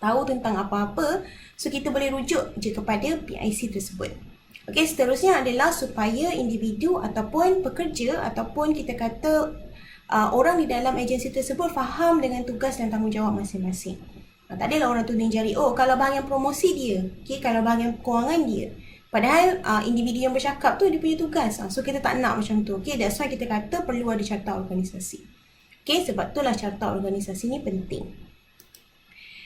tahu tentang apa-apa, so kita boleh rujuk je kepada PIC tersebut. Okey, seterusnya adalah supaya individu ataupun pekerja ataupun kita kata orang di dalam agensi tersebut faham dengan tugas dan tanggungjawab masing-masing. Tak adalah orang tuning jari, oh kalau bahagian promosi dia, okay, kalau bahagian kewangan dia. Padahal individu yang bercakap tu dia punya tugas. So kita tak nak macam tu. Okay, that's why kita kata perlu ada carta organisasi. Okay, sebab itulah carta organisasi ni penting.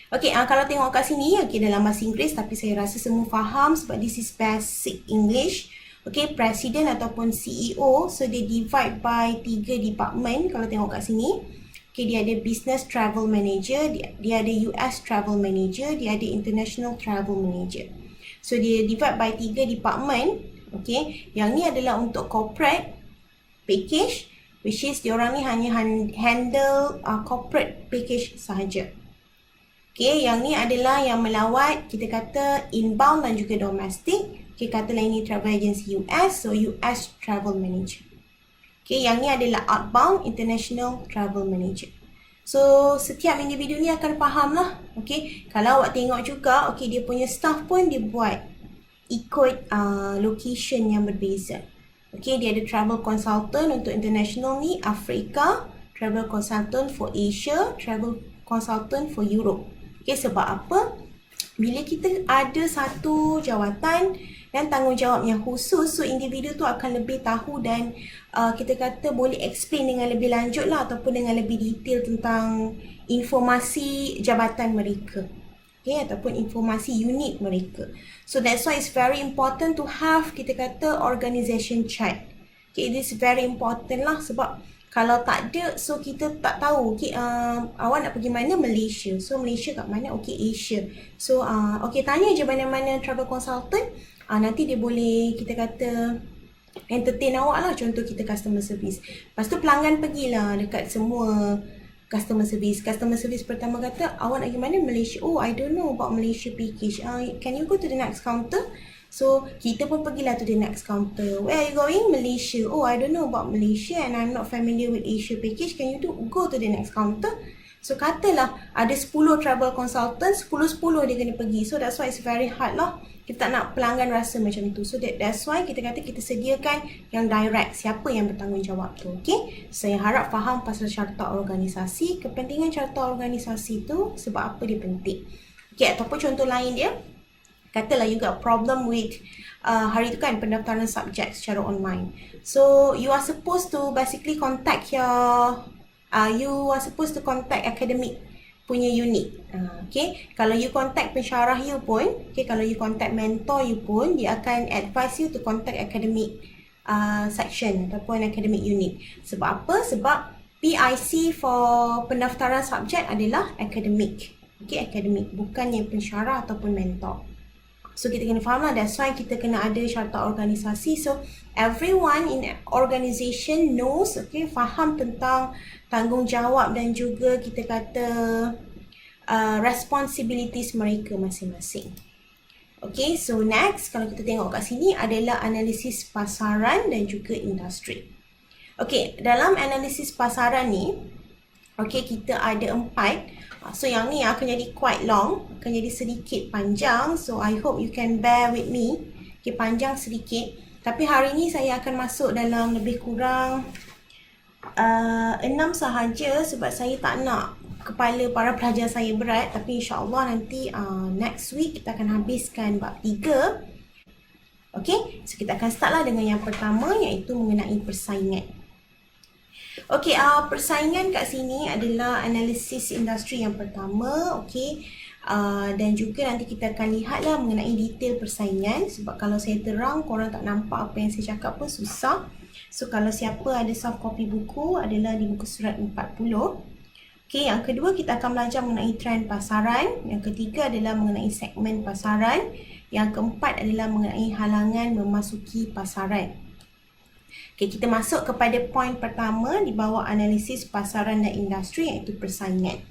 Okay, kalau tengok kat sini, okay, dalam bahasa Inggeris, tapi saya rasa semua faham sebab this is basic English. Okay, Presiden ataupun CEO, so dia divide by 3 department kalau tengok kat sini. Okay, dia ada Business Travel Manager, dia ada US Travel Manager, dia ada International Travel Manager. So, dia divide by 3 department. Okay, yang ni adalah untuk corporate package, which is diorang ni hanya handle corporate package sahaja. Okay, yang ni adalah yang melawat, kita kata inbound dan juga domestic. Okay, katalah ini travel agency US, so US Travel Manager. Okay, yang ni adalah outbound, International Travel Manager. So, setiap individu ni akan faham lah. Okay, kalau awak tengok juga, okay, dia punya staff pun dia buat ikut location yang berbeza. Okay, dia ada travel consultant untuk international ni, Afrika, travel consultant for Asia, travel consultant for Europe. Okay, sebab apa? Bila kita ada satu jawatan dan tanggungjawab yang khusus, so individu tu akan lebih tahu dan kita kata boleh explain dengan lebih lanjut lah ataupun dengan lebih detail tentang informasi jabatan mereka. Okay, ataupun informasi unit mereka. So that's why it's very important to have, kita kata, organization chart. Okay, it is very important lah sebab kalau tak ada, so kita tak tahu, okay, awak nak pergi mana? Malaysia. So, Malaysia kat mana? Okay, Asia. So, okay, tanya je mana-mana travel consultant. Nanti dia boleh, kita kata, entertain awak lah. Contoh kita customer service. Lepas tu pelanggan pergilah dekat semua customer service. Customer service pertama kata, awak nak pergi mana? Malaysia. Oh, I don't know about Malaysia package. Can you go to the next counter? So, kita pun pergilah to the next counter. Where are you going? Malaysia. Oh, I don't know about Malaysia and I'm not familiar with Asia package. Can you go to the next counter? So, katalah ada 10 travel consultant, 10-10 dia kena pergi. So, that's why it's very hard lah. Kita tak nak pelanggan rasa macam tu. So, that's why kita kata kita sediakan yang direct. Siapa yang bertanggungjawab tu. Okay? Saya harap faham pasal carta organisasi. Kepentingan carta organisasi tu sebab apa dia penting. Okay, ataupun contoh lain dia. Katalah you got problem with hari tu kan pendaftaran subjek secara online. So you are supposed to basically contact academic punya unit. Okay, kalau you contact pensyarah you pun, okay, kalau you contact mentor you pun, dia akan advise you to contact academic section ataupun academic unit. Sebab apa? Sebab PIC for pendaftaran subjek adalah academic. Okay, academic, bukannya pensyarah ataupun mentor. So, kita kena faham lah, that's why kita kena ada carta organisasi. So, everyone in organisation knows, okay, faham tentang tanggungjawab dan juga kita kata responsibilities mereka masing-masing. Okay, so next, kalau kita tengok kat sini adalah analisis pasaran dan juga industri. Okay, dalam analisis pasaran ni, okay, kita ada 4. So yang ni akan jadi quite long, akan jadi sedikit panjang. So I hope you can bear with me. Okay, panjang sedikit. Tapi hari ni saya akan masuk dalam lebih kurang 6 sahaja sebab saya tak nak kepala para pelajar saya berat. Tapi insyaAllah nanti next week kita akan habiskan bab 3. Okay, so kita akan start lah dengan yang pertama iaitu mengenai persaingan. Okey, persaingan kat sini adalah analisis industri yang pertama, okey. Dan juga nanti kita akan lihatlah mengenai detail persaingan sebab kalau saya terang korang tak nampak apa yang saya cakap pun susah. So kalau siapa ada soft copy buku adalah di muka surat 40. Okey, yang kedua kita akan belajar mengenai trend pasaran, yang ketiga adalah mengenai segmen pasaran, yang keempat adalah mengenai halangan memasuki pasaran. Okay, kita masuk kepada poin pertama di bawah analisis pasaran dan industri, iaitu persaingan.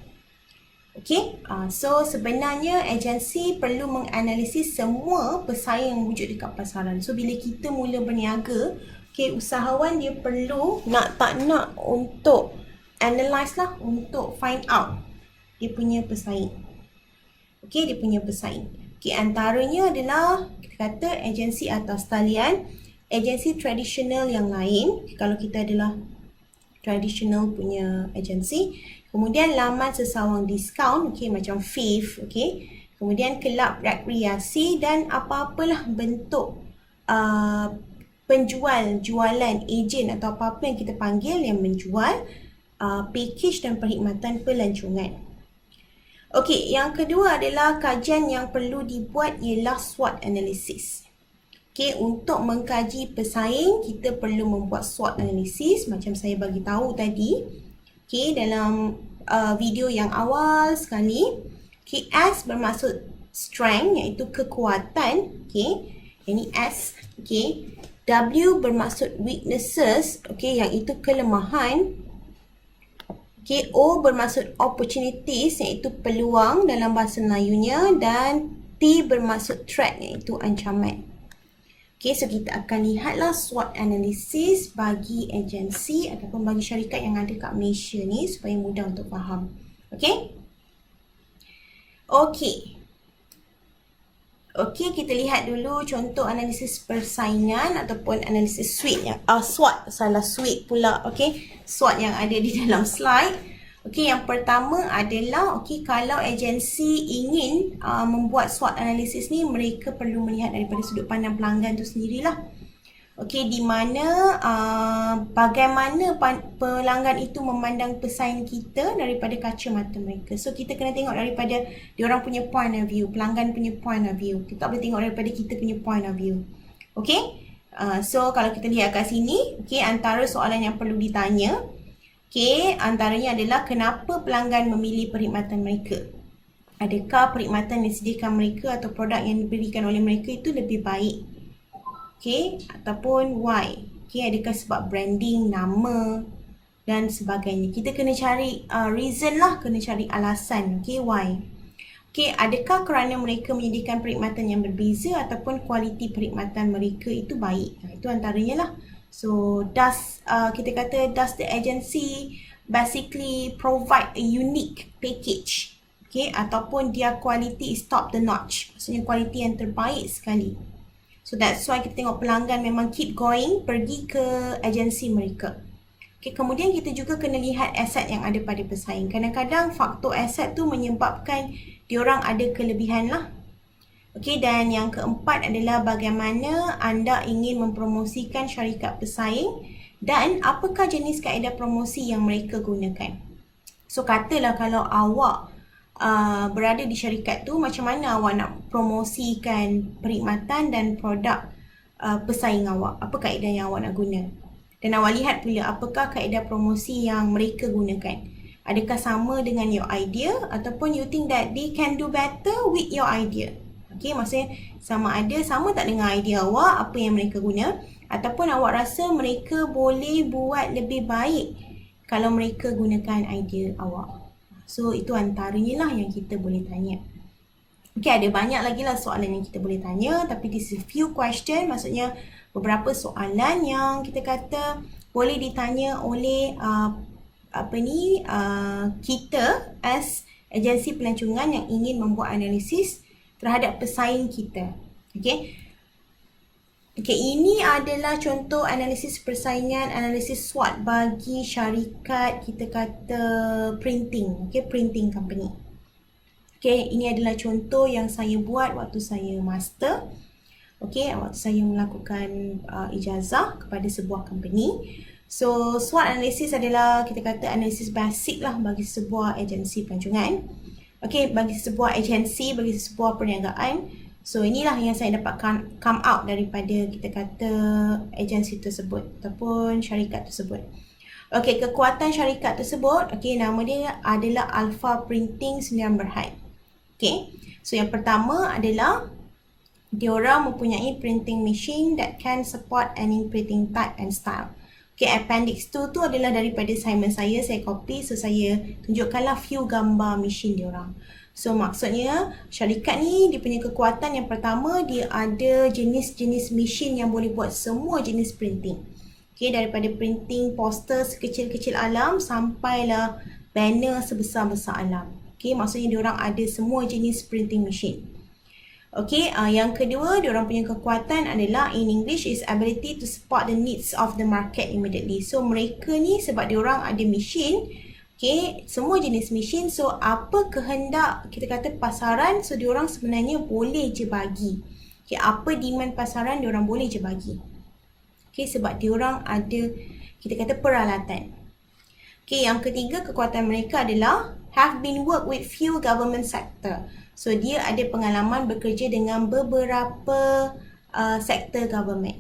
Okay, so sebenarnya agensi perlu menganalisis semua pesaing yang wujud dekat pasaran. So bila kita mula berniaga, okay, usahawan dia perlu nak tak nak untuk analyse lah, untuk find out dia punya pesaing. Okay, dia punya pesaing. Okay, antaranya adalah kita kata agensi atas talian, agensi tradisional yang lain. Kalau kita adalah traditional punya agensi, kemudian laman sesawang diskaun, okay, macam Fave, okay, kemudian kelab rekreasi dan apa-apalah bentuk penjual, jualan, ejen atau apa-apa yang kita panggil yang menjual package dan perkhidmatan pelancongan. Okey, yang kedua adalah kajian yang perlu dibuat ialah SWOT analysis. Okey, untuk mengkaji pesaing, kita perlu membuat SWOT analysis macam saya bagi tahu tadi. Okey, dalam video yang awal sekali. Okey, S bermaksud strength, iaitu kekuatan. Okey, ini S. Okey, W bermaksud weaknesses. Okey, yang itu kelemahan. Okey, O bermaksud opportunities, iaitu peluang dalam bahasa Melayunya, dan T bermaksud threat, iaitu ancaman. Okay, so kita akan lihatlah SWOT analysis bagi agensi ataupun bagi syarikat yang ada kat Malaysia ni supaya mudah untuk faham. Okay? Okay. Okay, kita lihat dulu contoh analisis persaingan ataupun analisis SWOT, salah SWOT pula. Okay, SWOT yang ada di dalam slide. Okey, yang pertama adalah kalau agensi ingin membuat SWOT analisis ni, mereka perlu melihat daripada sudut pandang pelanggan tu sendirilah. Okey, di mana bagaimana pelanggan itu memandang pesaing kita daripada kacamata mereka. So kita kena tengok daripada diorang punya point of view, pelanggan punya point of view. Kita tak boleh tengok daripada kita punya point of view. Okey, so kalau kita lihat kat sini, antara soalan yang perlu ditanya, antaranya adalah kenapa pelanggan memilih perkhidmatan mereka. Adakah perkhidmatan yang disediakan mereka atau produk yang diberikan oleh mereka itu lebih baik? Ataupun why? Adakah sebab branding, nama dan sebagainya. Kita kena cari reason lah, kena cari alasan. Why? Adakah kerana mereka menyediakan perkhidmatan yang berbeza ataupun kualiti perkhidmatan mereka itu baik? Itu antaranya lah. So, does the agency basically provide a unique package? Ataupun dia quality is top the notch. Maksudnya kualiti yang terbaik sekali. So, that's why kita tengok pelanggan memang keep going, pergi ke agensi mereka. Kemudian kita juga kena lihat aset yang ada pada pesaing. Kadang-kadang faktor aset tu menyebabkan diorang ada kelebihan lah. Dan yang keempat adalah bagaimana anda ingin mempromosikan syarikat pesaing dan apakah jenis kaedah promosi yang mereka gunakan. So katalah kalau awak berada di syarikat tu, macam mana awak nak promosikan perkhidmatan dan produk pesaing awak, apa kaedah yang awak nak guna. Dan awak lihat pula apakah kaedah promosi yang mereka gunakan. Adakah sama dengan your idea ataupun you think that they can do better with your idea. Maksudnya sama tak dengan idea awak, apa yang mereka guna, ataupun awak rasa mereka boleh buat lebih baik kalau mereka gunakan idea awak. So itu antaranya lah yang kita boleh tanya. Ada banyak lagi lah soalan yang kita boleh tanya, tapi this is few question, maksudnya beberapa soalan yang kita kata boleh ditanya oleh kita as agensi pelancongan yang ingin membuat analisis terhadap pesaing kita. Ini adalah contoh analisis persaingan, analisis SWOT bagi syarikat kita kata printing, printing company. Ini adalah contoh yang saya buat waktu saya master. Waktu saya melakukan ijazah kepada sebuah company. So SWOT analisis adalah kita kata analisis basic lah bagi sebuah agensi pelancongan. Bagi sebuah agensi, bagi sebuah perniagaan. So inilah yang saya dapatkan come out daripada kita kata agensi tersebut ataupun syarikat tersebut. Kekuatan syarikat tersebut, nama dia adalah Alpha Printing Sdn Bhd. So yang pertama adalah diorang mempunyai printing machine that can support any printing type and style. Okay, appendix 2 tu adalah daripada assignment saya copy, so saya tunjukkanlah few gambar machine diorang. So maksudnya syarikat ni dia punya kekuatan yang pertama, dia ada jenis-jenis machine yang boleh buat semua jenis printing. Okay, daripada printing poster sekecil-kecil alam sampailah banner sebesar-besar alam. Okay, maksudnya diorang ada semua jenis printing machine. Okay, yang kedua, diorang punya kekuatan adalah in English is ability to support the needs of the market immediately. So mereka ni sebab diorang ada machine, okay, semua jenis machine, so apa kehendak kita kata pasaran, so diorang sebenarnya boleh je bagi. Okay, apa demand pasaran diorang boleh je bagi. Okay, sebab diorang ada kita kata peralatan. Okay, yang ketiga kekuatan mereka adalah have been work with few government sector. So dia ada pengalaman bekerja dengan beberapa sektor government.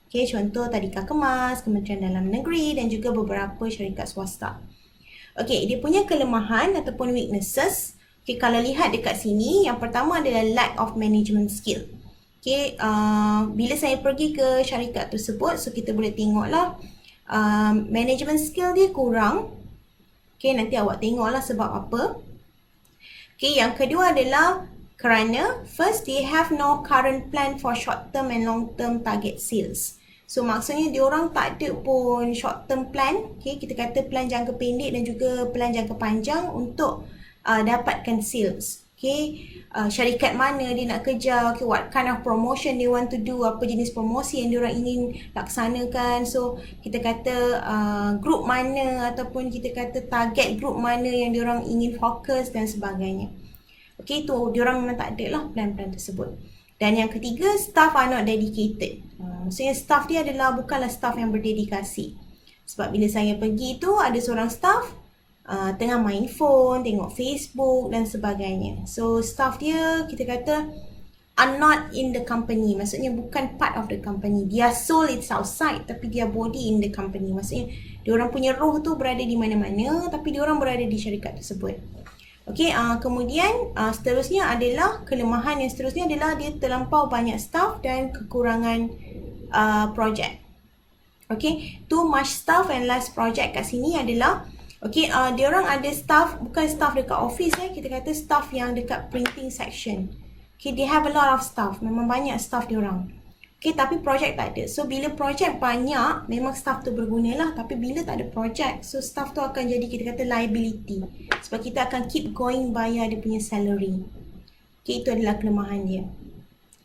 Okay, contoh Tadika Kemas, Kementerian Dalam Negeri dan juga beberapa syarikat swasta. Okay, dia punya kelemahan ataupun weaknesses. Okay, kalau lihat dekat sini, yang pertama adalah lack of management skill. Okay, bila saya pergi ke syarikat tersebut, so kita boleh tengoklah management skill dia kurang. Okay, nanti awak tengoklah sebab apa. Okay, yang kedua adalah kerana first they have no current plan for short term and long term target sales. So maksudnya diorang tak ada pun short term plan. Okay, kita kata plan jangka pendek dan juga plan jangka panjang untuk dapatkan sales. Okay, syarikat mana dia nak kejar, okay, what kind of promotion they want to do, apa jenis promosi yang diorang ingin laksanakan. So kita kata group mana ataupun kita kata target group mana yang diorang ingin fokus dan sebagainya. Okay, tu diorang memang tak ada lah plan-plan tersebut. Dan yang ketiga, staff are not dedicated. Maksudnya staff dia bukanlah staff yang berdedikasi. Sebab bila saya pergi tu ada seorang staff tengah main phone, tengok Facebook dan sebagainya. So staff dia kita kata are not in the company. Maksudnya bukan part of the company. Their soul is outside tapi their body in the company. Maksudnya diorang punya roh tu berada di mana-mana tapi diorang berada di syarikat tersebut. Okay, kemudian seterusnya adalah kelemahan yang seterusnya adalah dia terlampau banyak staff dan kekurangan projek. Okay, too much staff and less project kat sini adalah okay, diorang ada staff, bukan staff dekat office kita kata staff yang dekat printing section. Okay, they have a lot of staff, memang banyak staff diorang. Okay, tapi projek tak ada. So bila projek banyak, memang staff tu berguna lah. Tapi bila tak ada projek, so staff tu akan jadi kita kata liability. Sebab kita akan keep going bayar dia punya salary. Okay, itu adalah kelemahan dia.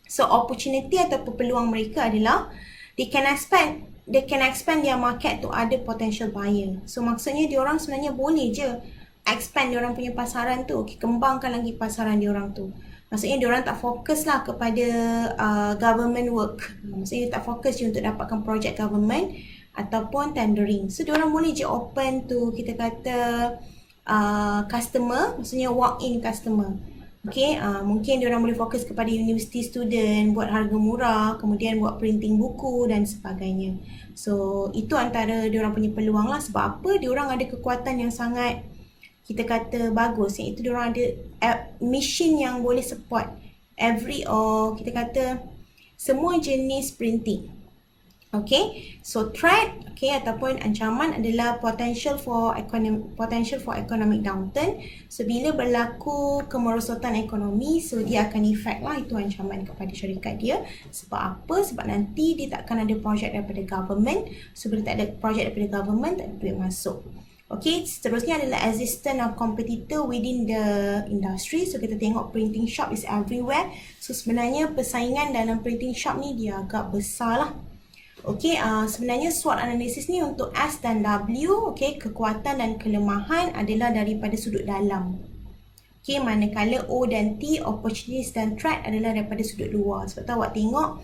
So opportunity atau peluang mereka adalah they can expand their market to other potential buyer. So maksudnya diorang sebenarnya boleh je expand diorang punya pasaran tu, kembangkan lagi pasaran diorang tu. Maksudnya diorang tak fokus lah kepada government work. Maksudnya tak fokus je untuk dapatkan projek government ataupun tendering. So diorang boleh je open to kita kata customer, maksudnya walk-in customer. Okay, mungkin diorang boleh fokus kepada university student, buat harga murah, kemudian buat printing buku dan sebagainya. So itu antara diorang punya peluang lah. Sebab apa? Diorang ada kekuatan yang sangat kita kata bagus, iaitu diorang ada machine yang boleh support kita kata semua jenis printing. Okay, so threat ataupun ancaman adalah potential for economic downturn. So bila berlaku kemerosotan ekonomi, so dia akan efek lah, itu ancaman kepada syarikat dia. Sebab apa? Sebab nanti dia tak akan ada projek daripada government. So bila tak ada projek daripada government, tak ada duit masuk. Okay, seterusnya adalah existence of competitor within the industry. So kita tengok printing shop is everywhere. So sebenarnya persaingan dalam printing shop ni dia agak besar lah. Okay, sebenarnya SWOT analisis ni untuk S dan W, okay, kekuatan dan kelemahan adalah daripada sudut dalam. Okay, manakala O dan T, opportunities dan threat adalah daripada sudut luar. Sebab tu awak tengok,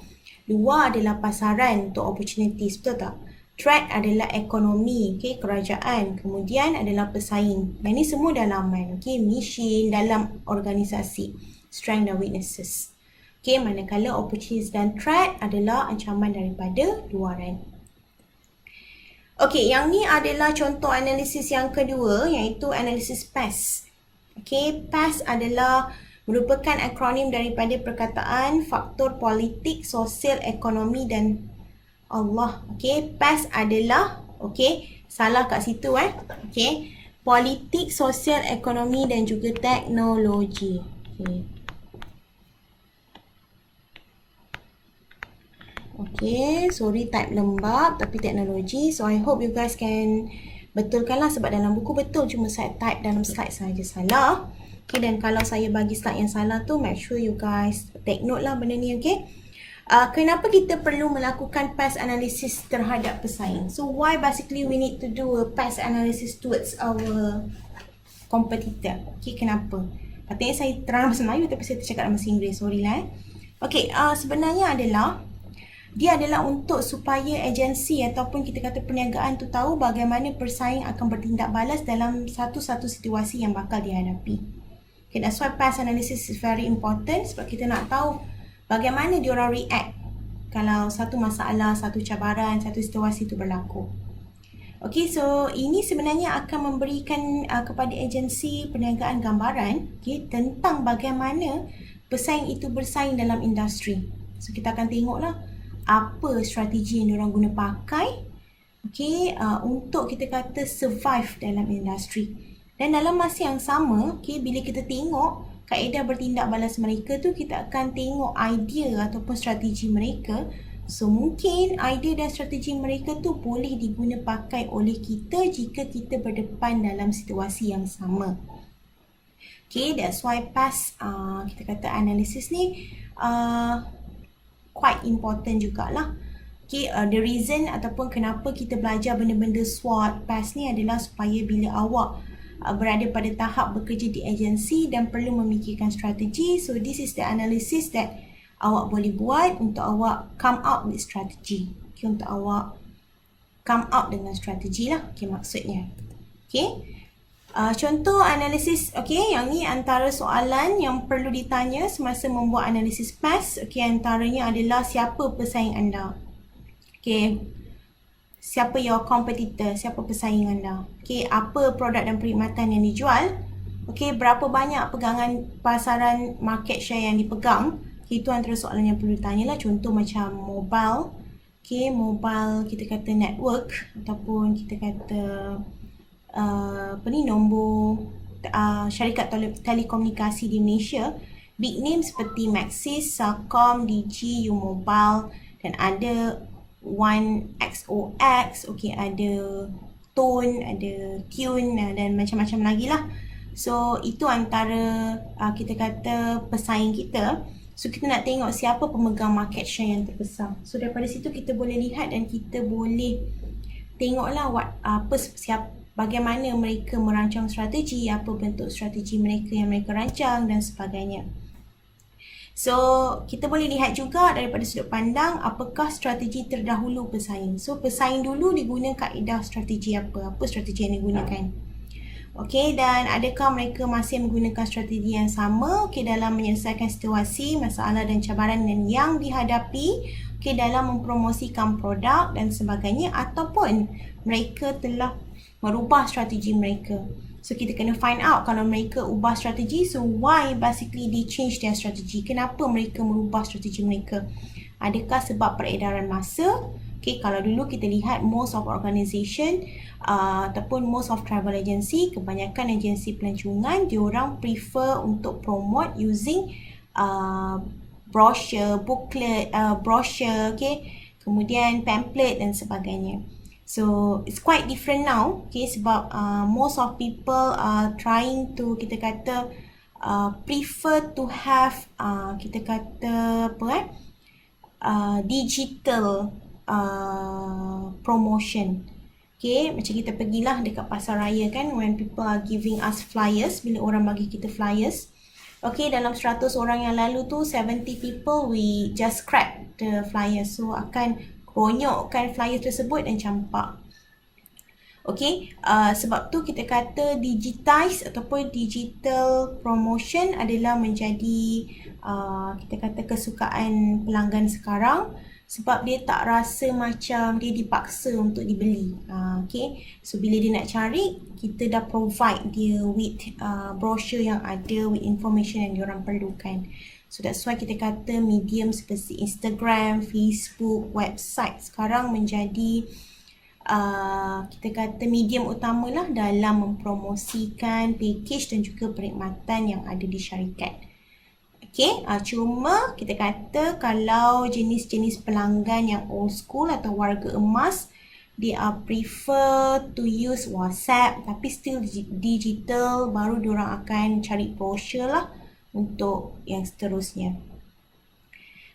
luar adalah pasaran untuk opportunities, betul tak? Threat adalah ekonomi, okay, kerajaan. Kemudian adalah pesaing. Ini semua dalaman, okay, mission dalam organisasi, strength dan weaknesses. Okay, manakala opportunities dan threat adalah ancaman daripada luaran. Okay, yang ni adalah contoh analisis yang kedua, iaitu analisis PES. Okay, PES adalah merupakan akronim daripada perkataan faktor politik, sosial, ekonomi dan Allah. Okey, PAS adalah, okey, salah kat situ okey. Politik, sosial, ekonomi dan juga teknologi. Okey. Okay, sorry type lembab tapi teknologi. So I hope you guys can betulkanlah sebab dalam buku betul, cuma saya type dalam slide saja salah. Okay, dan kalau saya bagi slide yang salah tu, make sure you guys take note lah benda ni, okay. Kenapa kita perlu melakukan PAS analysis terhadap pesaing? So why basically we need to do a PAS analysis towards our competitor? Okay, kenapa? Katanya saya terang bahasa Melayu tapi saya tercakap dalam bahasa Inggeris, sorry lah Okay, sebenarnya dia adalah untuk supaya agensi ataupun kita kata perniagaan tu tahu bagaimana pesaing akan bertindak balas dalam satu-satu situasi yang bakal dihadapi. Okay, that's why PAS analysis is very important sebab kita nak tahu bagaimana diorang react kalau satu masalah, satu cabaran, satu situasi tu berlaku. Okay, so ini sebenarnya akan memberikan kepada agensi perniagaan gambaran tentang bagaimana pesaing itu bersaing dalam industri. So kita akan tengoklah apa strategi yang diorang guna pakai untuk kita kata survive dalam industri. Dan dalam masa yang sama, bila kita tengok kaedah bertindak balas mereka tu, kita akan tengok idea ataupun strategi mereka. So mungkin idea dan strategi mereka tu boleh diguna pakai oleh kita jika kita berdepan dalam situasi yang sama. Okay, that's why PAS kita kata analisis ni quite important jugalah. Okay, the reason ataupun kenapa kita belajar benda-benda SWOT, PAS ni adalah supaya bila awak berada pada tahap bekerja di agensi dan perlu memikirkan strategi, so this is the analysis that awak boleh buat untuk awak come out with strategi. Okay, untuk awak come out dengan strategi lah, okay, maksudnya. Okay. Contoh analisis, yang ni antara soalan yang perlu ditanya semasa membuat analisis PAS. Antaranya adalah siapa pesaing anda? Siapa your competitor? Siapa pesaing anda? Apa produk dan perkhidmatan yang dijual? Berapa banyak pegangan pasaran market share yang dipegang? Itu antara soalan yang perlu ditanya lah. Contoh macam mobile, mobile kita kata network ataupun kita kata nombor syarikat telekomunikasi di Malaysia, big name seperti Maxis, Celcom, Digi, U-Mobile, dan ada One XOX, ada Tone, ada Tune dan macam-macam lagi lah. So itu antara kita kata pesaing kita. So kita nak tengok siapa pemegang market share yang terbesar. So daripada situ kita boleh lihat dan kita boleh tengoklah bagaimana mereka merancang strategi, apa bentuk strategi mereka yang mereka rancang dan sebagainya. So, kita boleh lihat juga daripada sudut pandang apakah strategi terdahulu pesaing. So, pesaing dulu diguna kaedah strategi apa strategi yang digunakan. Dan adakah mereka masih menggunakan strategi yang sama dalam menyelesaikan situasi, masalah dan cabaran yang dihadapi dalam mempromosikan produk dan sebagainya, ataupun mereka telah merubah strategi mereka. So kita kena find out kalau mereka ubah strategi, so why basically they change their strategy? Kenapa mereka merubah strategi mereka? Adakah sebab peredaran masa? Kalau dulu kita lihat most of organisation ataupun most of travel agency, kebanyakan agensi pelancongan, diorang prefer untuk promote using brochure, booklet, kemudian pamphlet dan sebagainya. So it's quite different now, sebab most of people are trying to kita kata prefer to have kita kata digital promotion. Macam kita pergilah dekat pasar raya kan, when people are giving us flyers, bila orang bagi kita flyers, dalam 100 orang yang lalu tu 70 people we just scrap the flyers, so akan ronyokkan flyer tersebut dan campak. Sebab tu kita kata digitize ataupun digital promotion adalah menjadi kita kata kesukaan pelanggan sekarang. sebab dia tak rasa macam dia dipaksa untuk dibeli. Okay, so bila dia nak cari, kita dah provide dia with brochure yang ada, with information yang diorang perlukan. So that's why kita kata medium seperti Instagram, Facebook, website sekarang menjadi kita kata medium utamalah dalam mempromosikan package dan juga perkhidmatan yang ada di syarikat. Okay, cuma kita kata kalau jenis-jenis pelanggan yang old school atau warga emas, they prefer to use WhatsApp tapi still digital, baru diorang akan cari brochure lah untuk yang seterusnya.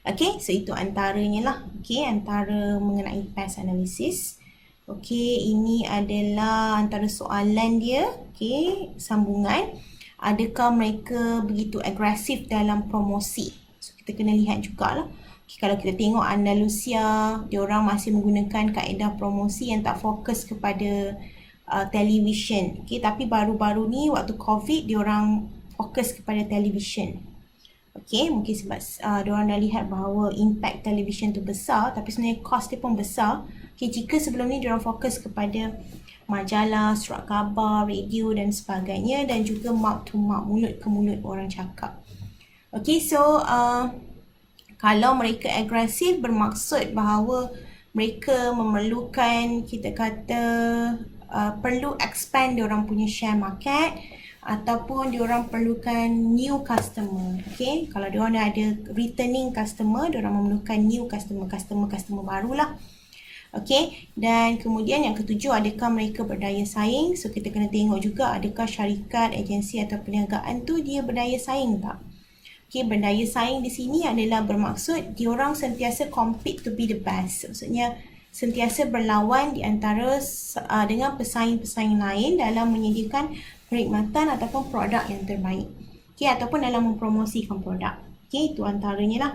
Okay, so itu antaranya lah. Okay, antara mengenai PES analysis. Okay, ini adalah antara soalan dia. Okay, sambungan. Adakah mereka begitu agresif dalam promosi? So, kita kena lihat jugalah. Okay, kalau kita tengok Andalusia, diorang masih menggunakan kaedah promosi yang tak fokus kepada television. Okay, tapi baru-baru ni waktu COVID, diorang fokus kepada television. Okay, mungkin sebab diorang dah lihat bahawa impact television tu besar, tapi sebenarnya cost dia pun besar. Okay, jika sebelum ni diorang fokus kepada majalah, surat khabar, radio dan sebagainya, dan juga mouth to mouth, mulut ke mulut orang cakap. Okay, so kalau mereka agresif bermaksud bahawa mereka memerlukan, kita kata perlu expand diorang punya share market, ataupun diorang perlukan new customer. Okay, kalau diorang ada returning customer, diorang memerlukan new customer barulah. Okay, dan kemudian yang ketujuh, adakah mereka berdaya saing? So kita kena tengok juga adakah syarikat, agensi atau perniagaan tu dia berdaya saing tak? Okay, berdaya saing di sini adalah bermaksud diorang sentiasa compete to be the best. Maksudnya sentiasa berlawan di antara dengan pesaing-pesaing lain dalam menyediakan perkhidmatan ataupun produk yang terbaik. Okay, ataupun dalam mempromosikan produk. Okay, itu antaranya lah.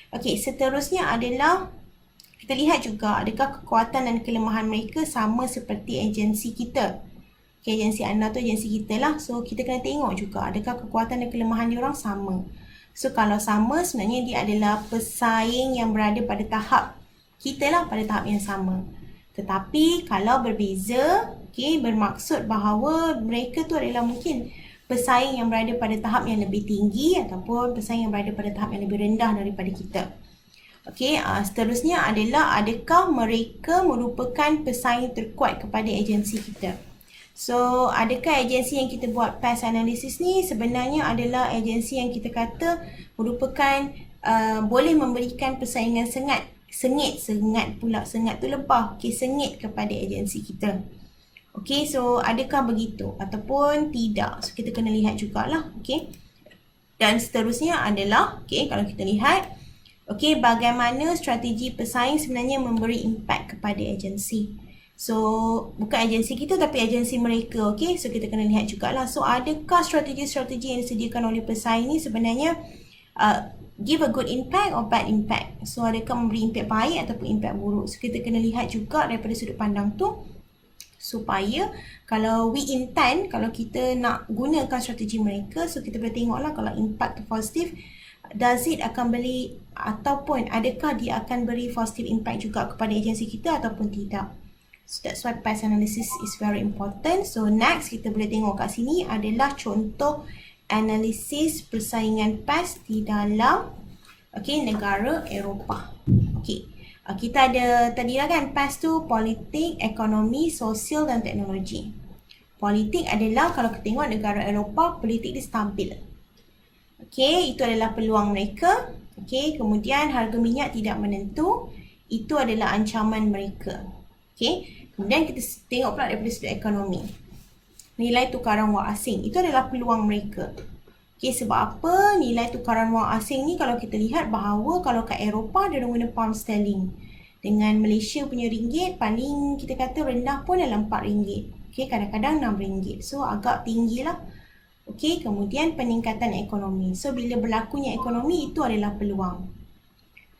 Okay, seterusnya adalah kita lihat juga adakah kekuatan dan kelemahan mereka sama seperti agensi kita. Okay, agensi anda tu agensi kita lah. So, kita kena tengok juga adakah kekuatan dan kelemahan diorang sama. So, kalau sama, sebenarnya dia adalah pesaing yang berada pada tahap kita lah, pada tahap yang sama. Tetapi, kalau berbeza, okay, bermaksud bahawa mereka tu adalah mungkin pesaing yang berada pada tahap yang lebih tinggi ataupun pesaing yang berada pada tahap yang lebih rendah daripada kita. Okey, seterusnya adalah adakah mereka merupakan pesaing terkuat kepada agensi kita. So, adakah agensi yang kita buat PES analysis ni sebenarnya adalah agensi yang kita kata merupakan boleh memberikan persaingan sengit tu lebah. Okey, sengit kepada agensi kita. Okey, so adakah begitu ataupun tidak? So, kita kena lihat jugalah. Okey. Dan seterusnya adalah, okey, kalau kita lihat, okey, bagaimana strategi pesaing sebenarnya memberi impact kepada agensi. So, bukan agensi kita tapi agensi mereka. Okey, so kita kena lihat jugalah. So, adakah strategi-strategi yang disediakan oleh pesaing ni sebenarnya give a good impact or bad impact? So, adakah memberi impact baik ataupun impact buruk? So, kita kena lihat juga daripada sudut pandang tu, supaya kalau we intend, kalau kita nak gunakan strategi mereka, so kita boleh tengoklah kalau impact tu positif, does it akan beri ataupun adakah dia akan beri positive impact juga kepada agensi kita ataupun tidak. So that's why PES analysis is very important. So next kita boleh tengok kat sini adalah contoh analisis persaingan PES di dalam negara Eropah. Kita ada tadi lah kan, PES tu politik, ekonomi, sosial dan teknologi. Politik adalah kalau kita tengok negara Eropah, politik dia stabil. Okey, itu adalah peluang mereka. Okey, kemudian harga minyak tidak menentu. Itu adalah ancaman mereka. Okey, kemudian kita tengok pula daripada sudut ekonomi. Nilai tukaran wang asing, itu adalah peluang mereka. Okey, sebab apa? Nilai tukaran wang asing ni kalau kita lihat bahawa kalau kat Eropah dia guna pound sterling. Dengan Malaysia punya ringgit, paling kita kata rendah pun dalam RM4. Okey, kadang-kadang RM6. So, agak tinggi lah. Okey, kemudian peningkatan ekonomi. So, bila berlakunya ekonomi, itu adalah peluang.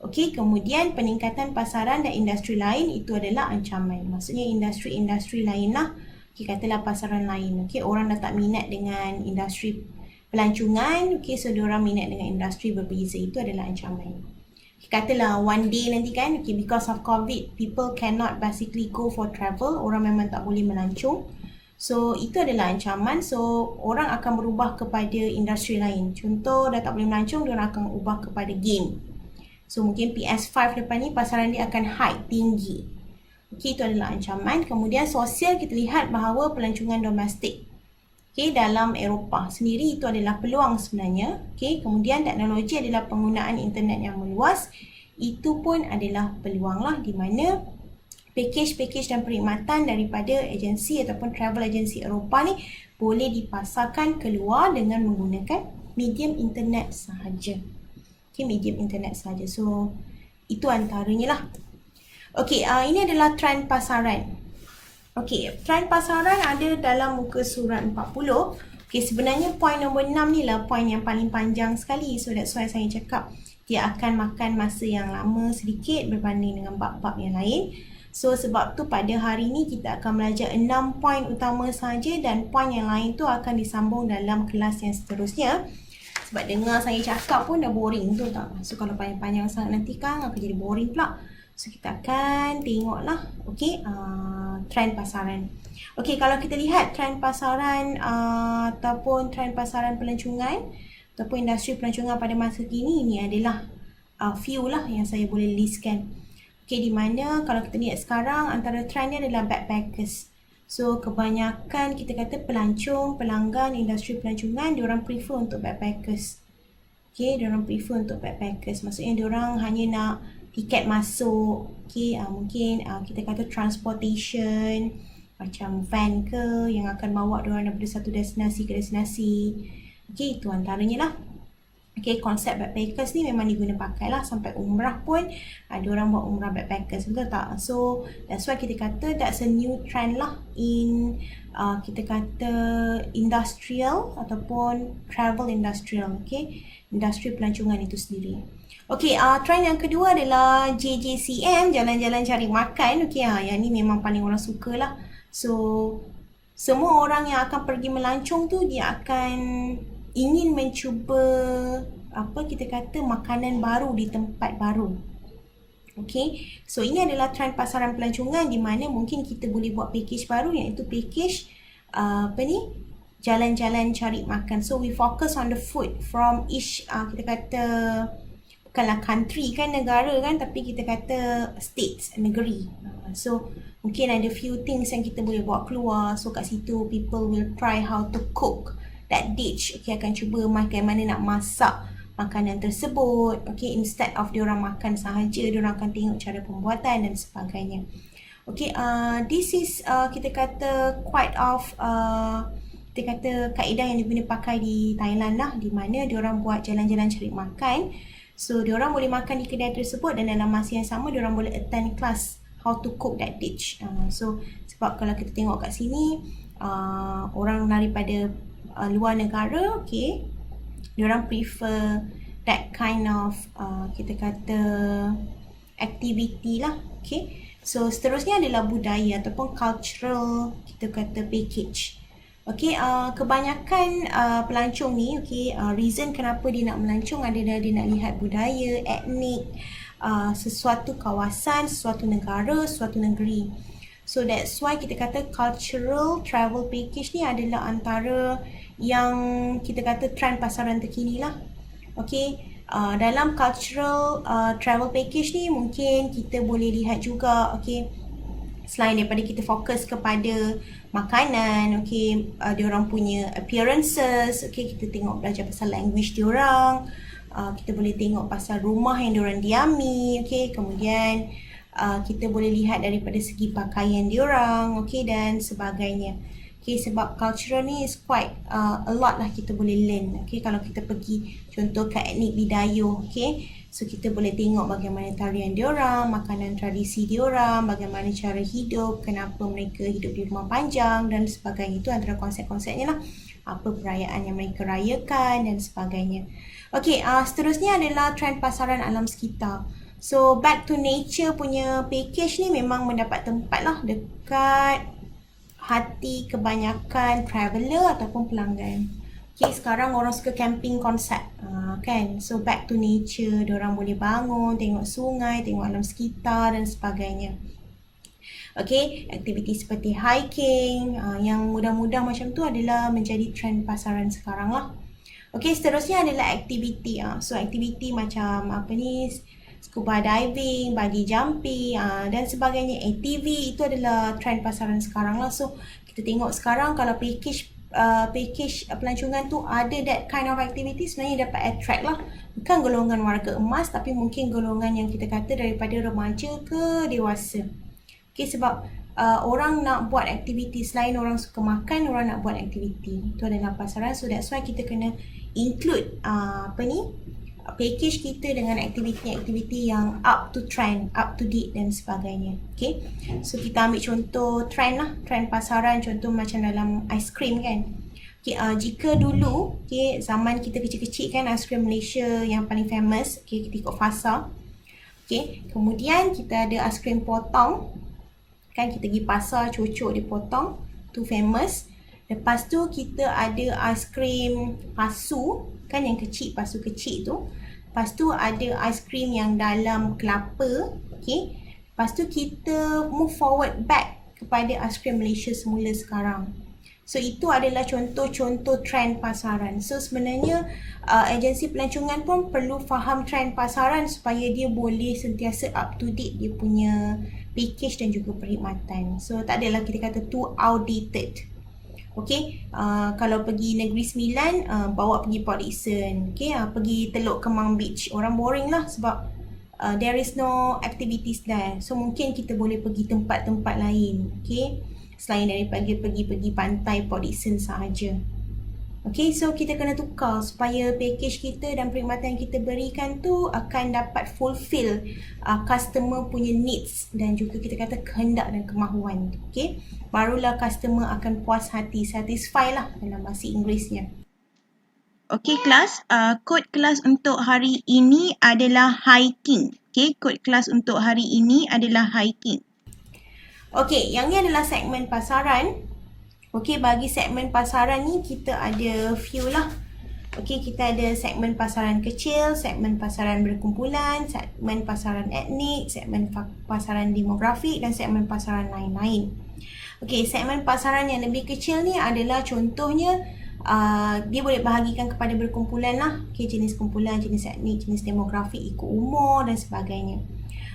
Okey, kemudian peningkatan pasaran dan industri lain, itu adalah ancaman. Maksudnya industri-industri lain lah. Okey, katalah pasaran lain. Okey, orang dah tak minat dengan industri pelancongan. Okey, so diorang minat dengan industri berbeza. Itu adalah ancaman. katalah one day nanti kan, okay, because of COVID, people cannot basically go for travel, orang memang tak boleh melancong. So, itu adalah ancaman. So, orang akan berubah kepada industri lain. Contoh, dah tak boleh melancong, dia orang akan ubah kepada game. So, mungkin PS5 depan ni pasaran dia akan high, tinggi. Okay, itu adalah ancaman. Kemudian, sosial kita lihat bahawa pelancongan domestik. Okay, dalam Eropah sendiri itu adalah peluang sebenarnya. Okay, kemudian teknologi adalah penggunaan internet yang meluas. Itu pun adalah peluang lah, di mana package-package dan perkhidmatan daripada agensi ataupun travel agensi Eropah ni boleh dipasarkan keluar dengan menggunakan medium internet sahaja. Okay, medium internet sahaja. So, itu antaranya lah. Okay, ini adalah trend pasaran. Okay, trend pasaran ada dalam muka surat 40. Okay, sebenarnya point nombor 6 ni lah point yang paling panjang sekali. So, that's why saya cakap dia akan makan masa yang lama sedikit berbanding dengan bab-bab yang lain. So, sebab tu pada hari ni kita akan belajar 6 poin utama saja dan poin yang lain tu akan disambung dalam kelas yang seterusnya. Sebab dengar saya cakap pun dah boring tu tak? So, kalau panjang-panjang sangat nanti kan akan jadi boring pula. So, kita akan tengoklah, okay, trend pasaran. Okay, kalau kita lihat trend pasaran ataupun trend pasaran pelancongan ataupun industri pelancongan pada masa kini, ini adalah few lah yang saya boleh listkan. Okay, di mana kalau kita lihat sekarang antara trend ni adalah backpackers. So, kebanyakan kita kata pelancong, pelanggan industri pelancongan, diorang prefer untuk backpackers. Okay, diorang prefer untuk backpackers. Maksudnya diorang hanya nak tiket masuk. Okay, mungkin kita kata transportation, macam van ke yang akan bawa diorang daripada satu destinasi ke destinasi. Okay, itu antaranya lah. Okay, konsep backpackers ni memang diguna pakai lah sampai umrah pun ada orang buat umrah backpackers, betul tak? So, that's why kita kata that's a new trend lah in kita kata industrial ataupun travel industrial, okay? Industri pelancongan itu sendiri. Okay, trend yang kedua adalah JJCM, jalan-jalan cari makan. Okay, yang ni memang paling orang suka lah. So, semua orang yang akan pergi melancong tu dia akan ingin mencuba apa kita kata makanan baru di tempat baru. Okay, so ini adalah trend pasaran pelancongan di mana mungkin kita boleh buat package baru iaitu package jalan-jalan cari makan. So we focus on the food from each kita kata bukanlah country kan, negara kan, tapi kita kata states, negeri. So mungkin ada few things yang kita boleh bawa keluar. So kat situ people will try how to cook that dish. Okay, akan cuba bagaimana nak masak makanan tersebut. Okay, instead of diorang makan sahaja, diorang akan tengok cara pembuatan dan sebagainya. Okay, this is kita kata quite of kita kata kaedah yang diguna pakai di Thailand lah, di mana diorang buat jalan-jalan cari makan. So, diorang boleh makan di kedai tersebut dan dalam masa yang sama diorang boleh attend class how to cook that dish. So, sebab kalau kita tengok kat sini orang daripada luar negara, okay, diorang prefer that kind of kita kata activity lah, okay. So, seterusnya adalah budaya ataupun cultural kita kata package. Okay, kebanyakan pelancong ni, okay, reason kenapa dia nak melancong adalah dia nak lihat budaya, etnik, sesuatu kawasan, sesuatu negara, sesuatu negeri. So that's why kita kata cultural travel package ni adalah antara yang kita kata trend pasaran terkini lah. Okay, dalam cultural travel package ni mungkin kita boleh lihat juga, okay, selain daripada kita fokus kepada makanan, okay, diorang punya appearances, okay, kita tengok belajar pasal language diorang, kita boleh tengok pasal rumah yang diorang diami, okay, kemudian kita boleh lihat daripada segi pakaian diorang, okay, dan sebagainya. Okay, sebab cultural ni is quite a lot lah kita boleh learn. Okay, kalau kita pergi contoh ke etnik Bidayuh, okay, so kita boleh tengok bagaimana tarian diorang, makanan tradisi diorang, bagaimana cara hidup, kenapa mereka hidup di rumah panjang dan sebagainya. Itu antara konsep-konsepnya lah, apa perayaan yang mereka rayakan dan sebagainya. Okay, seterusnya adalah trend pasaran alam sekitar. So, back to nature punya package ni memang mendapat tempat lah dekat hati kebanyakan traveller ataupun pelanggan. Okay, sekarang orang suka camping konsep, kan? So back to nature, diorang boleh bangun, tengok sungai, tengok alam sekitar dan sebagainya. Okay, aktiviti seperti hiking, yang mudah-mudah macam tu adalah menjadi trend pasaran sekarang lah. Okay, seterusnya adalah aktiviti. So aktiviti macam apa ni, scuba diving, bungee jumping dan sebagainya. ATV itu adalah trend pasaran sekarang lah. So kita tengok sekarang kalau package pelancongan tu ada that kind of activity, sebenarnya dapat attract lah. Bukan golongan warga emas, tapi mungkin golongan yang kita kata daripada remaja ke dewasa. Okay, sebab orang nak buat aktiviti selain orang suka makan, orang nak buat aktiviti. Itu adalah pasaran. So that's why kita kena include package kita dengan aktiviti-aktiviti yang up to trend, up to date dan sebagainya. Okay, so kita ambil contoh trend lah, trend pasaran, contoh macam dalam aiskrim kan. Okay, jika dulu, okay, zaman kita kecil-kecil kan, aiskrim Malaysia yang paling famous, okay, kita ikut fasa. Okay, kemudian kita ada aiskrim potong, kan, kita pergi pasar, cucuk dia potong, tu famous. Lepas tu kita ada aiskrim pasu, kan, yang kecil, pasu kecil tu. Lepas tu ada aiskrim yang dalam kelapa, okay. Lepas tu kita move forward back kepada aiskrim Malaysia semula sekarang. So itu adalah contoh-contoh trend pasaran. So sebenarnya agensi pelancongan pun perlu faham trend pasaran supaya dia boleh sentiasa up to date dia punya package dan juga perkhidmatan. So tak adalah kita kata too outdated. Okay, kalau pergi Negeri Sembilan, bawa pergi Port Dickson. Okay, pergi Teluk Kemang Beach, orang boring lah sebab there is no activities there. So mungkin kita boleh pergi tempat-tempat lain, okay, selain daripada pergi pantai Port Dickson sahaja. Okay, so kita kena tukar supaya package kita dan perkhidmatan kita berikan tu akan dapat fulfill customer punya needs dan juga kita kata kehendak dan kemahuan. Okay, barulah customer akan puas hati, satisfy lah dalam bahasa Inggerisnya. Okay kelas, kod kelas untuk hari ini adalah hiking. Okay, kod kelas untuk hari ini adalah hiking. Okay, yang ni adalah segmen pasaran. Okay, bagi segmen pasaran ni kita ada few lah. Okay, kita ada segmen pasaran kecil, segmen pasaran berkumpulan, segmen pasaran etnik, segmen pasaran demografik dan segmen pasaran lain-lain. Okay, segmen pasaran yang lebih kecil ni adalah contohnya dia boleh bahagikan kepada berkumpulan lah. Okay, jenis kumpulan, jenis etnik, jenis demografik ikut umur dan sebagainya.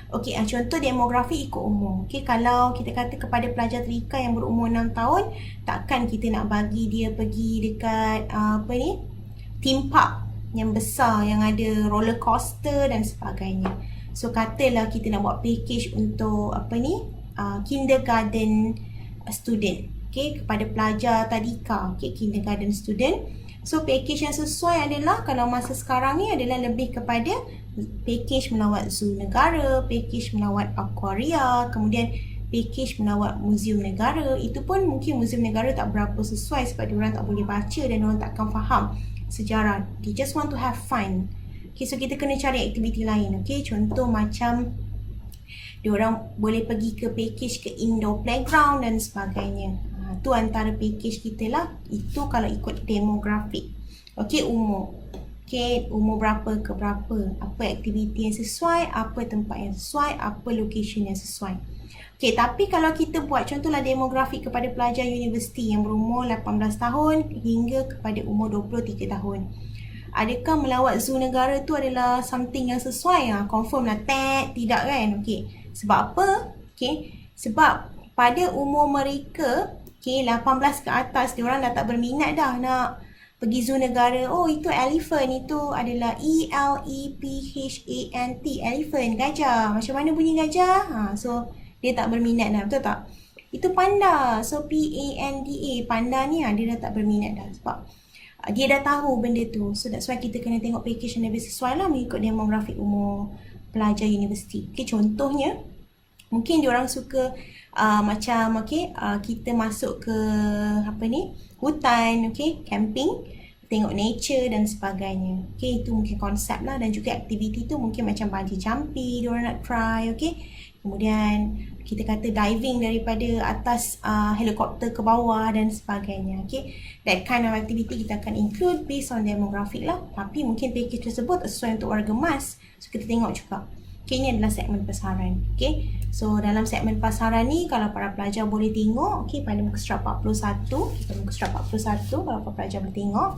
Okey, contoh demografi ikut umur. Okey, kalau kita kata kepada pelajar tadika yang berumur 6 tahun, takkan kita nak bagi dia pergi dekat theme park yang besar yang ada roller coaster dan sebagainya. So katalah kita nak buat package untuk kindergarten student. Okey, kepada pelajar tadika, okey, kindergarten student. So package yang sesuai adalah kalau masa sekarang ni adalah lebih kepada package melawat zoo negara, package melawat aquaria, kemudian package melawat muzium negara. Itu pun mungkin muzium negara tak berapa sesuai sebab diorang tak boleh baca dan diorang takkan faham sejarah. They just want to have fun. Okay, so kita kena cari aktiviti lain. Okay, contoh macam diorang boleh pergi ke package ke indoor playground dan sebagainya. Tu antara package kita lah. Itu kalau ikut demografik. Okay, umur. Okay, umur berapa ke berapa. Apa aktiviti yang sesuai, apa tempat yang sesuai, apa location yang sesuai. Okay, tapi kalau kita buat contohlah demografik kepada pelajar universiti yang berumur 18 tahun hingga kepada umur 23 tahun. Adakah melawat zoo negara tu adalah something yang sesuai? Confirm lah, tidak kan? Okay, sebab apa? Okay, sebab pada umur mereka, okay, 18 ke atas, diorang dah tak berminat dah nak pergi zoo negara. Oh, itu elephant, itu adalah ELEPHANT, elephant, gajah. Macam mana bunyi gajah? So dia tak berminat dah, betul tak? Itu panda, so PANDA, panda ni dia dah tak berminat dah sebab dia dah tahu benda tu. So that's why kita kena tengok package yang lebih sesuai lah mengikut demografik umur pelajar universiti. Okay, contohnya mungkin diorang suka macam kita masuk ke hutan, okay, camping, tengok nature dan sebagainya. Okay, itu mungkin konsep lah. Dan juga aktiviti tu mungkin macam bungee jumping diorang nak try, okay. kemudian kita kata diving daripada atas helikopter ke bawah dan sebagainya. Okay, that kind of activity kita akan include based on demographic lah, tapi mungkin package tersebut sesuai untuk warga emas, so kita tengok juga. Okay, ini adalah segmen pasaran. Okay, so dalam segmen pasaran ni kalau para pelajar boleh tengok, okay, pada muka surat 41, kita muka surat 41 kalau para pelajar boleh tengok.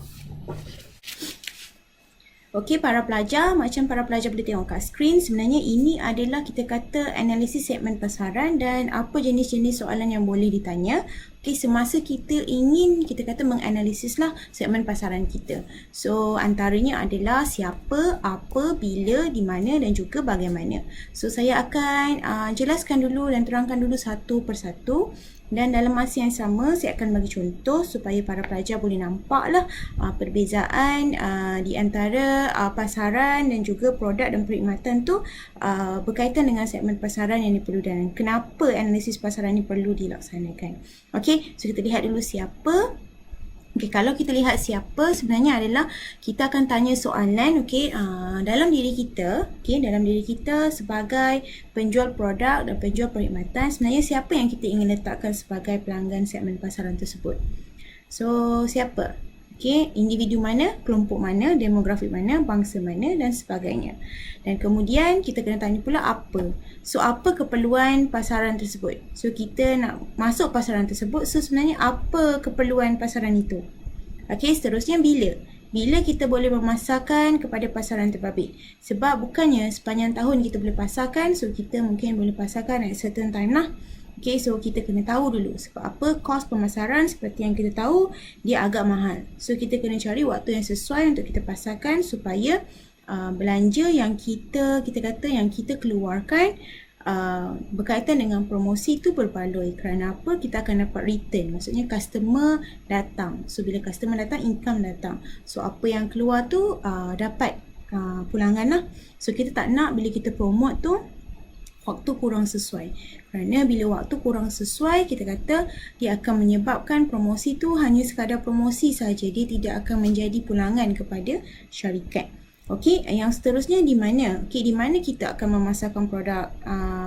Okey, para pelajar, macam para pelajar boleh tengok kat skrin, sebenarnya ini adalah kita kata analisis segmen pasaran dan apa jenis-jenis soalan yang boleh ditanya. Okey, semasa kita ingin, kita kata menganalisis lah segmen pasaran kita. So, antaranya adalah siapa, apa, bila, di mana dan juga bagaimana. So, saya akan jelaskan dulu dan terangkan dulu satu persatu. Dan dalam masa yang sama, saya akan bagi contoh supaya para pelajar boleh nampaklah perbezaan di antara pasaran dan juga produk dan perkhidmatan tu berkaitan dengan segmen pasaran yang diperlukan dan kenapa analisis pasaran ini perlu dilaksanakan. Okey, so kita lihat dulu siapa. Okey, kalau kita lihat siapa, sebenarnya adalah kita akan tanya soalan, okey, dalam diri kita, okey, dalam diri kita sebagai penjual produk dan penjual perkhidmatan, sebenarnya siapa yang kita ingin letakkan sebagai pelanggan segmen pasaran tersebut. So, siapa? Okey, individu mana, kelompok mana, demografik mana, bangsa mana dan sebagainya. Dan kemudian kita kena tanya pula apa. So, apa keperluan pasaran tersebut? So, kita nak masuk pasaran tersebut, so sebenarnya apa keperluan pasaran itu? Okey, seterusnya bila? Bila kita boleh memasarkan kepada pasaran terbabit? Sebab bukannya sepanjang tahun kita boleh pasarkan, so kita mungkin boleh pasarkan at certain time lah. Okay, so kita kena tahu dulu sebab apa kos pemasaran seperti yang kita tahu dia agak mahal. So kita kena cari waktu yang sesuai untuk kita pasarkan supaya belanja yang kita kata yang kita keluarkan berkaitan dengan promosi tu berbaloi. Kerana apa? Kita akan dapat return. Maksudnya customer datang. So bila customer datang, income datang. So apa yang keluar tu dapat pulangan lah. So kita tak nak bila kita promote tu waktu kurang sesuai. Kerana bila waktu kurang sesuai, kita kata dia akan menyebabkan promosi tu hanya sekadar promosi saja. Dia tidak akan menjadi pulangan kepada syarikat. Okey, yang seterusnya di mana? Okey, di mana kita akan memasarkan produk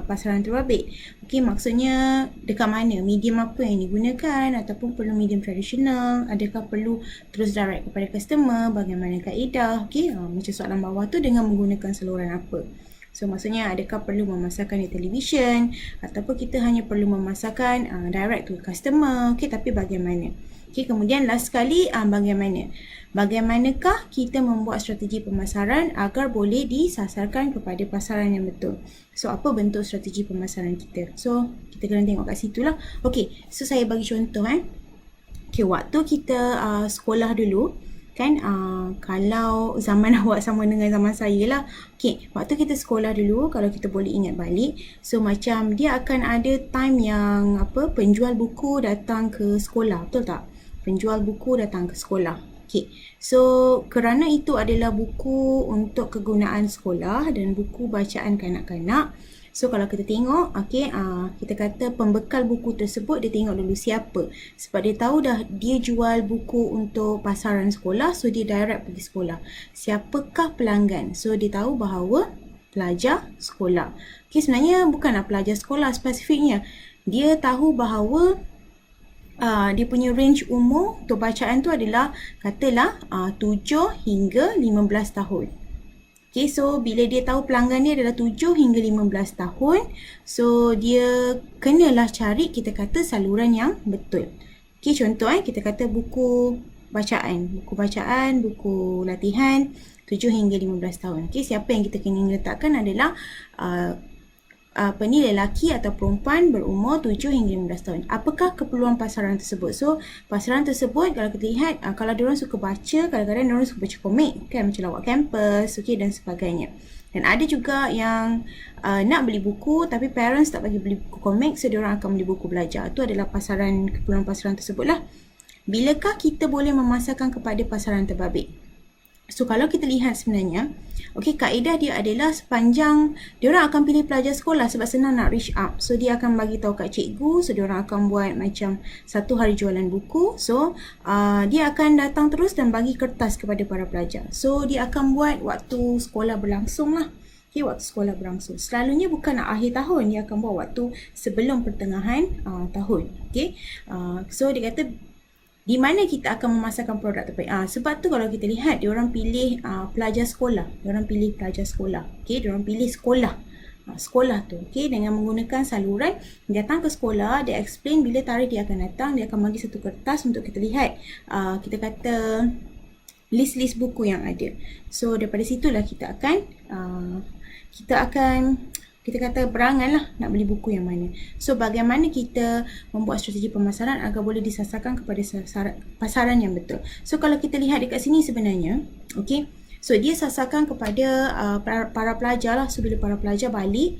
pasaran terbabit? Okey, maksudnya dekat mana? Medium apa yang digunakan ataupun perlu medium tradisional? Adakah perlu terus direct kepada customer? Bagaimana kaedah? Okey, macam soalan bawah tu dengan menggunakan saluran apa? So, maksudnya adakah perlu memasarkan di televisyen ataupun kita hanya perlu memasarkan direct to customer. Okey, tapi bagaimana? Okey, kemudian last sekali bagaimana? Bagaimanakah kita membuat strategi pemasaran agar boleh disasarkan kepada pasaran yang betul? So, apa bentuk strategi pemasaran kita? So, kita kena tengok kat situ lah. Okey, so saya bagi contoh Okey, waktu kita sekolah dulu, kan kalau zaman awak sama dengan zaman saya lah. Okey, waktu kita sekolah dulu, kalau kita boleh ingat balik, so macam dia akan ada time yang penjual buku datang ke sekolah, betul tak? Penjual buku datang ke sekolah. Okay. So, kerana itu adalah buku untuk kegunaan sekolah dan buku bacaan kanak-kanak. So, kalau kita tengok, okay, kita kata pembekal buku tersebut, dia tengok dulu siapa. Sebab dia tahu dah dia jual buku untuk pasaran sekolah, so dia direct pergi sekolah. Siapakah pelanggan? So, dia tahu bahawa pelajar sekolah. Okay, sebenarnya bukanlah pelajar sekolah spesifiknya. Dia tahu bahawa dia punya range umur untuk bacaan tu adalah katalah 7 hingga 15 tahun. Okay, so bila dia tahu pelanggan dia adalah 7 hingga 15 tahun, so dia kenalah cari kita kata saluran yang betul. Okay, contoh kita kata buku bacaan, buku latihan 7 hingga 15 tahun. Okay, siapa yang kita kena letakkan adalah lelaki atau perempuan berumur 7 hingga 15 tahun. Apakah keperluan pasaran tersebut? So, pasaran tersebut kalau kita lihat, kalau diorang suka baca, kadang-kadang diorang suka baca komik, kan, macam lawak kampus, okay, dan sebagainya. Dan ada juga yang nak beli buku tapi parents tak bagi beli buku komik, so diorang akan beli buku belajar. Itu adalah keperluan pasaran tersebut lah. Bilakah kita boleh memasarkan kepada pasaran terbabit? So, kalau kita lihat sebenarnya, okay, kaedah dia adalah sepanjang diorang akan pilih pelajar sekolah sebab senang nak reach up. So, dia akan bagi tahu kat cikgu. So, diorang akan buat macam satu hari jualan buku. So, dia akan datang terus dan bagi kertas kepada para pelajar. So, dia akan buat waktu sekolah berlangsung lah. Okay, waktu sekolah berlangsung. Selalunya bukan nak akhir tahun, dia akan buat waktu sebelum pertengahan tahun. Okay, so dia kata di mana kita akan memasarkan produk terbaik. Sebab tu kalau kita lihat, diorang pilih pelajar sekolah. Diorang pilih pelajar sekolah. Okay, diorang pilih sekolah. Sekolah tu, okay, dengan menggunakan saluran, datang ke sekolah, dia explain bila tarikh dia akan datang, dia akan bagi satu kertas untuk kita lihat. Kita kata list-list buku yang ada. So daripada situlah kita kata berangan lah nak beli buku yang mana. So bagaimana kita membuat strategi pemasaran agar boleh disasarkan kepada pasaran yang betul. So kalau kita lihat dekat sini sebenarnya, okay, so dia sasarkan kepada para pelajar lah. So bila para pelajar balik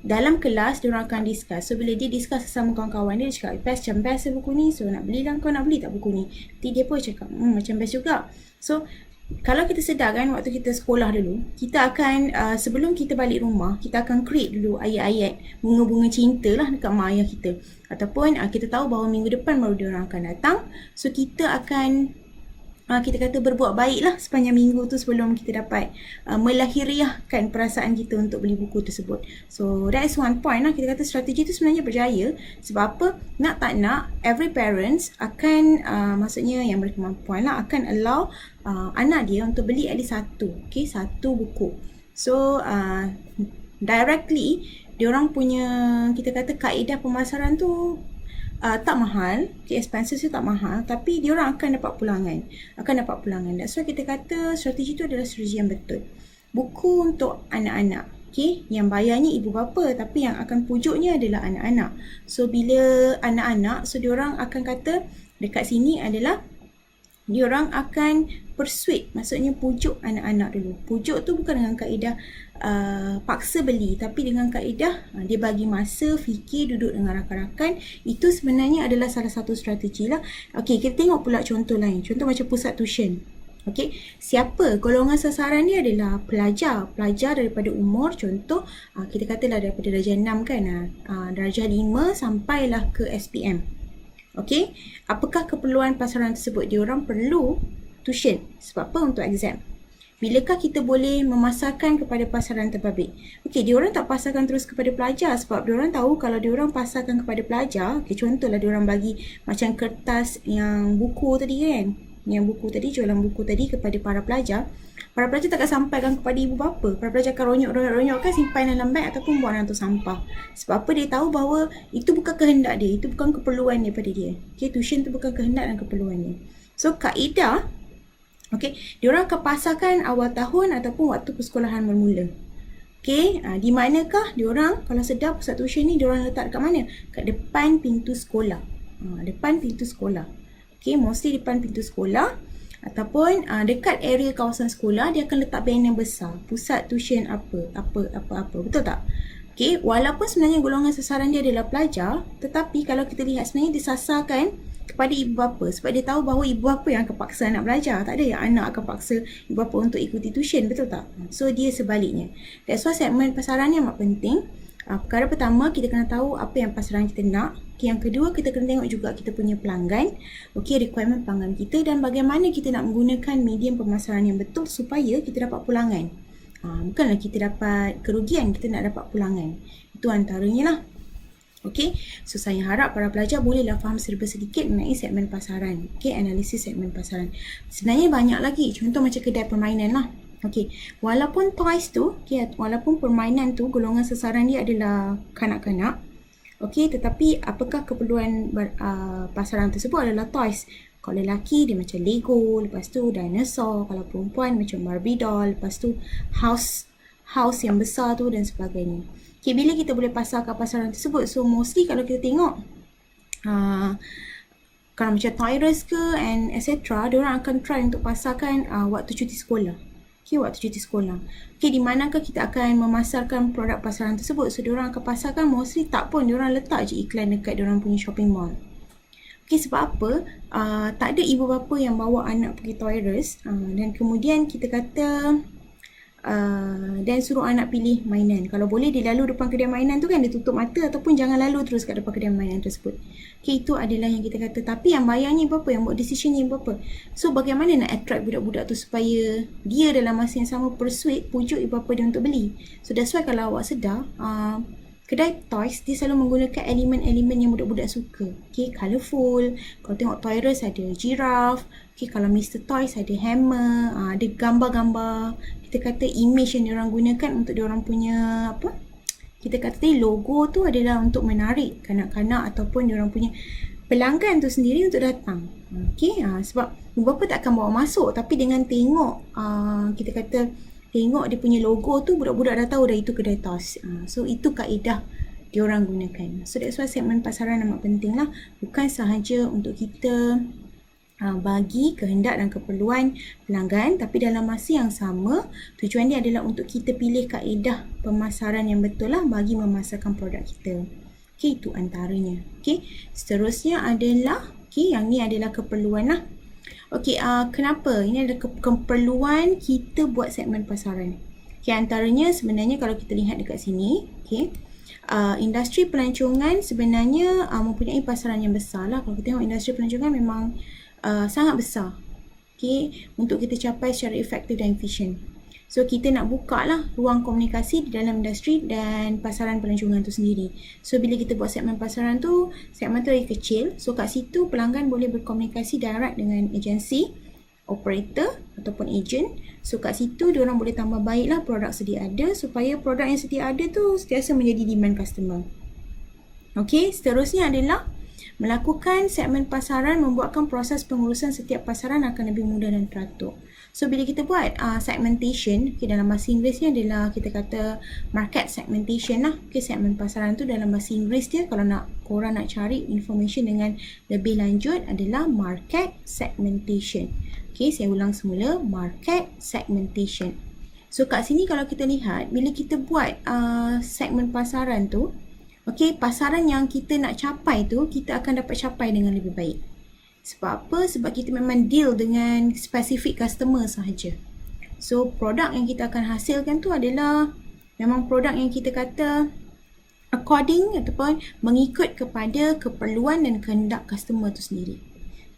dalam kelas, diorang akan discuss. So bila dia discuss sesama kawan-kawan dia, cakap best buku ni, so nak beli lah, kau nak beli tak buku ni? Nanti dia pun cakap macam best juga. So kalau kita sedar kan, waktu kita sekolah dulu, kita akan sebelum kita balik rumah, kita akan create dulu ayat-ayat bunga-bunga cinta lah dekat mak ayah kita. Ataupun kita tahu bahawa minggu depan baru diorang akan datang. So kita akan kita kata berbuat baik lah sepanjang minggu tu sebelum kita dapat melahiriahkan perasaan kita untuk beli buku tersebut. So that is one point lah. Kita kata strategi tu sebenarnya berjaya. Sebab apa? Nak tak nak, every parents akan maksudnya yang berkemampuan lah, akan allow anak dia untuk beli at least satu buku. So directly diorang punya, kita kata kaedah pemasaran tu tak mahal, expenses tu tak mahal, tapi diorang akan dapat pulangan. That's why kita kata strategi tu adalah strategi yang betul. Buku untuk anak-anak, okay, yang bayarnya ibu bapa, tapi yang akan pujuknya adalah anak-anak. So bila anak-anak, so diorang akan kata dekat sini adalah diorang akan persuade, maksudnya pujuk anak-anak dulu. Pujuk tu bukan dengan kaedah paksa beli, tapi dengan kaedah dia bagi masa, fikir, duduk dengan rakan-rakan. Itu sebenarnya adalah salah satu strategi lah. Okey, kita tengok pula contoh lain. Contoh macam pusat tuition. Okey, siapa? Golongan sasaran dia adalah pelajar daripada umur, contoh kita katalah daripada darjah 6 kan, darjah 5 sampailah ke SPM. Okey, apakah keperluan pasaran tersebut? Diorang perlu tuition. Sebab apa? Untuk exam. Bilakah kita boleh memasarkan kepada pasaran terbabit? Okey, diorang tak pasarkan terus kepada pelajar sebab diorang tahu kalau diorang pasarkan kepada pelajar, okay, contohlah diorang bagi macam kertas yang buku tadi kan, jualan buku tadi kepada para pelajar takkan sampaikan kepada ibu bapa. Para pelajar akan ronyok-ronyokkan, simpan dalam beg ataupun buang dalam tong sampah. Sebab apa? Dia tahu bahawa itu bukan kehendak dia, itu bukan keperluan daripada dia. Okay, tuition tu bukan kehendak dan keperluan dia. So kaedah, okay, diorang akan pasarkan awal tahun ataupun waktu persekolahan bermula. Okay, di manakah diorang, kalau sedar pusat tuition ni diorang letak dekat mana? Kat depan pintu sekolah. Depan pintu sekolah. Okay, mostly depan pintu sekolah ataupun dekat area kawasan sekolah, dia akan letak banner besar. Pusat tuition apa. Betul tak? Okay, walaupun sebenarnya golongan sasaran dia adalah pelajar, tetapi kalau kita lihat sebenarnya disasarkan kepada ibu bapa sebab dia tahu bahawa ibu bapa yang akan paksa anak belajar. Tak ada yang anak akan paksa ibu bapa untuk ikuti tuition, betul tak? So dia sebaliknya. That's why segmen pasaran ni amat penting. Perkara pertama, kita kena tahu apa yang pasaran kita nak. Okay, yang kedua, kita kena tengok juga kita punya pelanggan. Okay, requirement pelanggan kita dan bagaimana kita nak menggunakan medium pemasaran yang betul supaya kita dapat pulangan. Bukanlah kita dapat kerugian, kita nak dapat pulangan. Itu antaranya lah. Okay, so saya harap para pelajar bolehlah faham sedikit mengenai segmen pasaran. Okay, analisis segmen pasaran. Sebenarnya banyak lagi, contoh macam kedai permainan lah. Okay, walaupun toys tu, okay, walaupun permainan tu golongan sasaran dia adalah kanak-kanak, okay, tetapi apakah keperluan pasaran tersebut adalah toys. Kalau lelaki dia macam Lego, lepas tu dinosaur. Kalau perempuan macam Barbie doll, lepas tu house yang besar tu dan sebagainya. Okay, bila kita boleh pasarkan pasaran tersebut? So mostly kalau kita tengok kalau macam Toys ke and etc, diorang akan try untuk pasarkan waktu cuti sekolah. Okay, waktu cuti sekolah. Okay, di manakah kita akan memasarkan produk pasaran tersebut? So diorang akan pasarkan mostly tak pun, diorang letak je iklan dekat diorang punya shopping mall. Okay, sebab apa? Tak ada ibu bapa yang bawa anak pergi Toys dan kemudian kita kata Dan suruh anak pilih mainan. Kalau boleh dia lalu depan kedai mainan tu kan, dia tutup mata, ataupun jangan lalu terus kat depan kedai mainan tersebut. Okay, itu adalah yang kita kata. Tapi yang bayarnya berapa, yang buat decisionnya berapa. So bagaimana nak attract budak-budak tu supaya dia dalam masa yang sama persuade, pujuk ibu bapa dia untuk beli. So that's why kalau awak sedar, kedai toys dia selalu menggunakan elemen-elemen yang budak-budak suka. Okay, colourful. Kalau tengok Toy R Us ada giraffe. Okay, kalau Mr. Toys ada hammer, ada gambar-gambar. Kita kata image yang diorang gunakan untuk diorang punya apa? Kita kata tadi logo tu adalah untuk menarik kanak-kanak ataupun diorang punya pelanggan tu sendiri untuk datang. Okay, sebab ibu bapa tak akan bawa masuk, tapi dengan tengok kita kata tengok dia punya logo tu, budak-budak dah tahu dah itu kedai toys. So itu kaedah diorang gunakan. So that's why segmen pasaran amat penting lah. Bukan sahaja untuk kita bagi kehendak dan keperluan pelanggan, tapi dalam masa yang sama tujuan dia adalah untuk kita pilih kaedah pemasaran yang betul lah bagi memasarkan produk kita. Okay, itu antaranya. Okay, seterusnya adalah yang ni adalah keperluan lah. Okay, kenapa? Ini adalah keperluan kita buat segmen pasaran. Okay, antaranya sebenarnya kalau kita lihat dekat sini, industri pelancongan sebenarnya mempunyai pasaran yang besar lah. Kalau kita tengok industri pelancongan memang sangat besar, untuk kita capai secara efektif dan efisien. So kita nak buka lah ruang komunikasi di dalam industri dan pasaran pelancongan tu sendiri. So bila kita buat segmen pasaran tu, segmen tu lagi kecil. So kat situ pelanggan boleh berkomunikasi direct dengan agensi, operator ataupun agent. So kat situ diorang boleh tambah baiklah produk sedia ada supaya produk yang sedia ada tu sentiasa menjadi demand customer. Okay, seterusnya adalah melakukan segmen pasaran membuatkan proses pengurusan setiap pasaran akan lebih mudah dan teratur. So bila kita buat segmentation, dalam bahasa Inggeris ni adalah kita kata market segmentation lah. Segmen pasaran tu dalam bahasa Inggeris dia, kalau korang nak cari information dengan lebih lanjut, adalah market segmentation. Saya ulang semula, market segmentation. So kat sini kalau kita lihat, bila kita buat segmen pasaran tu, pasaran yang kita nak capai tu, kita akan dapat capai dengan lebih baik. Sebab apa? Sebab kita memang deal dengan spesifik customer sahaja. So, produk yang kita akan hasilkan tu adalah memang produk yang kita kata according ataupun mengikut kepada keperluan dan kehendak customer tu sendiri.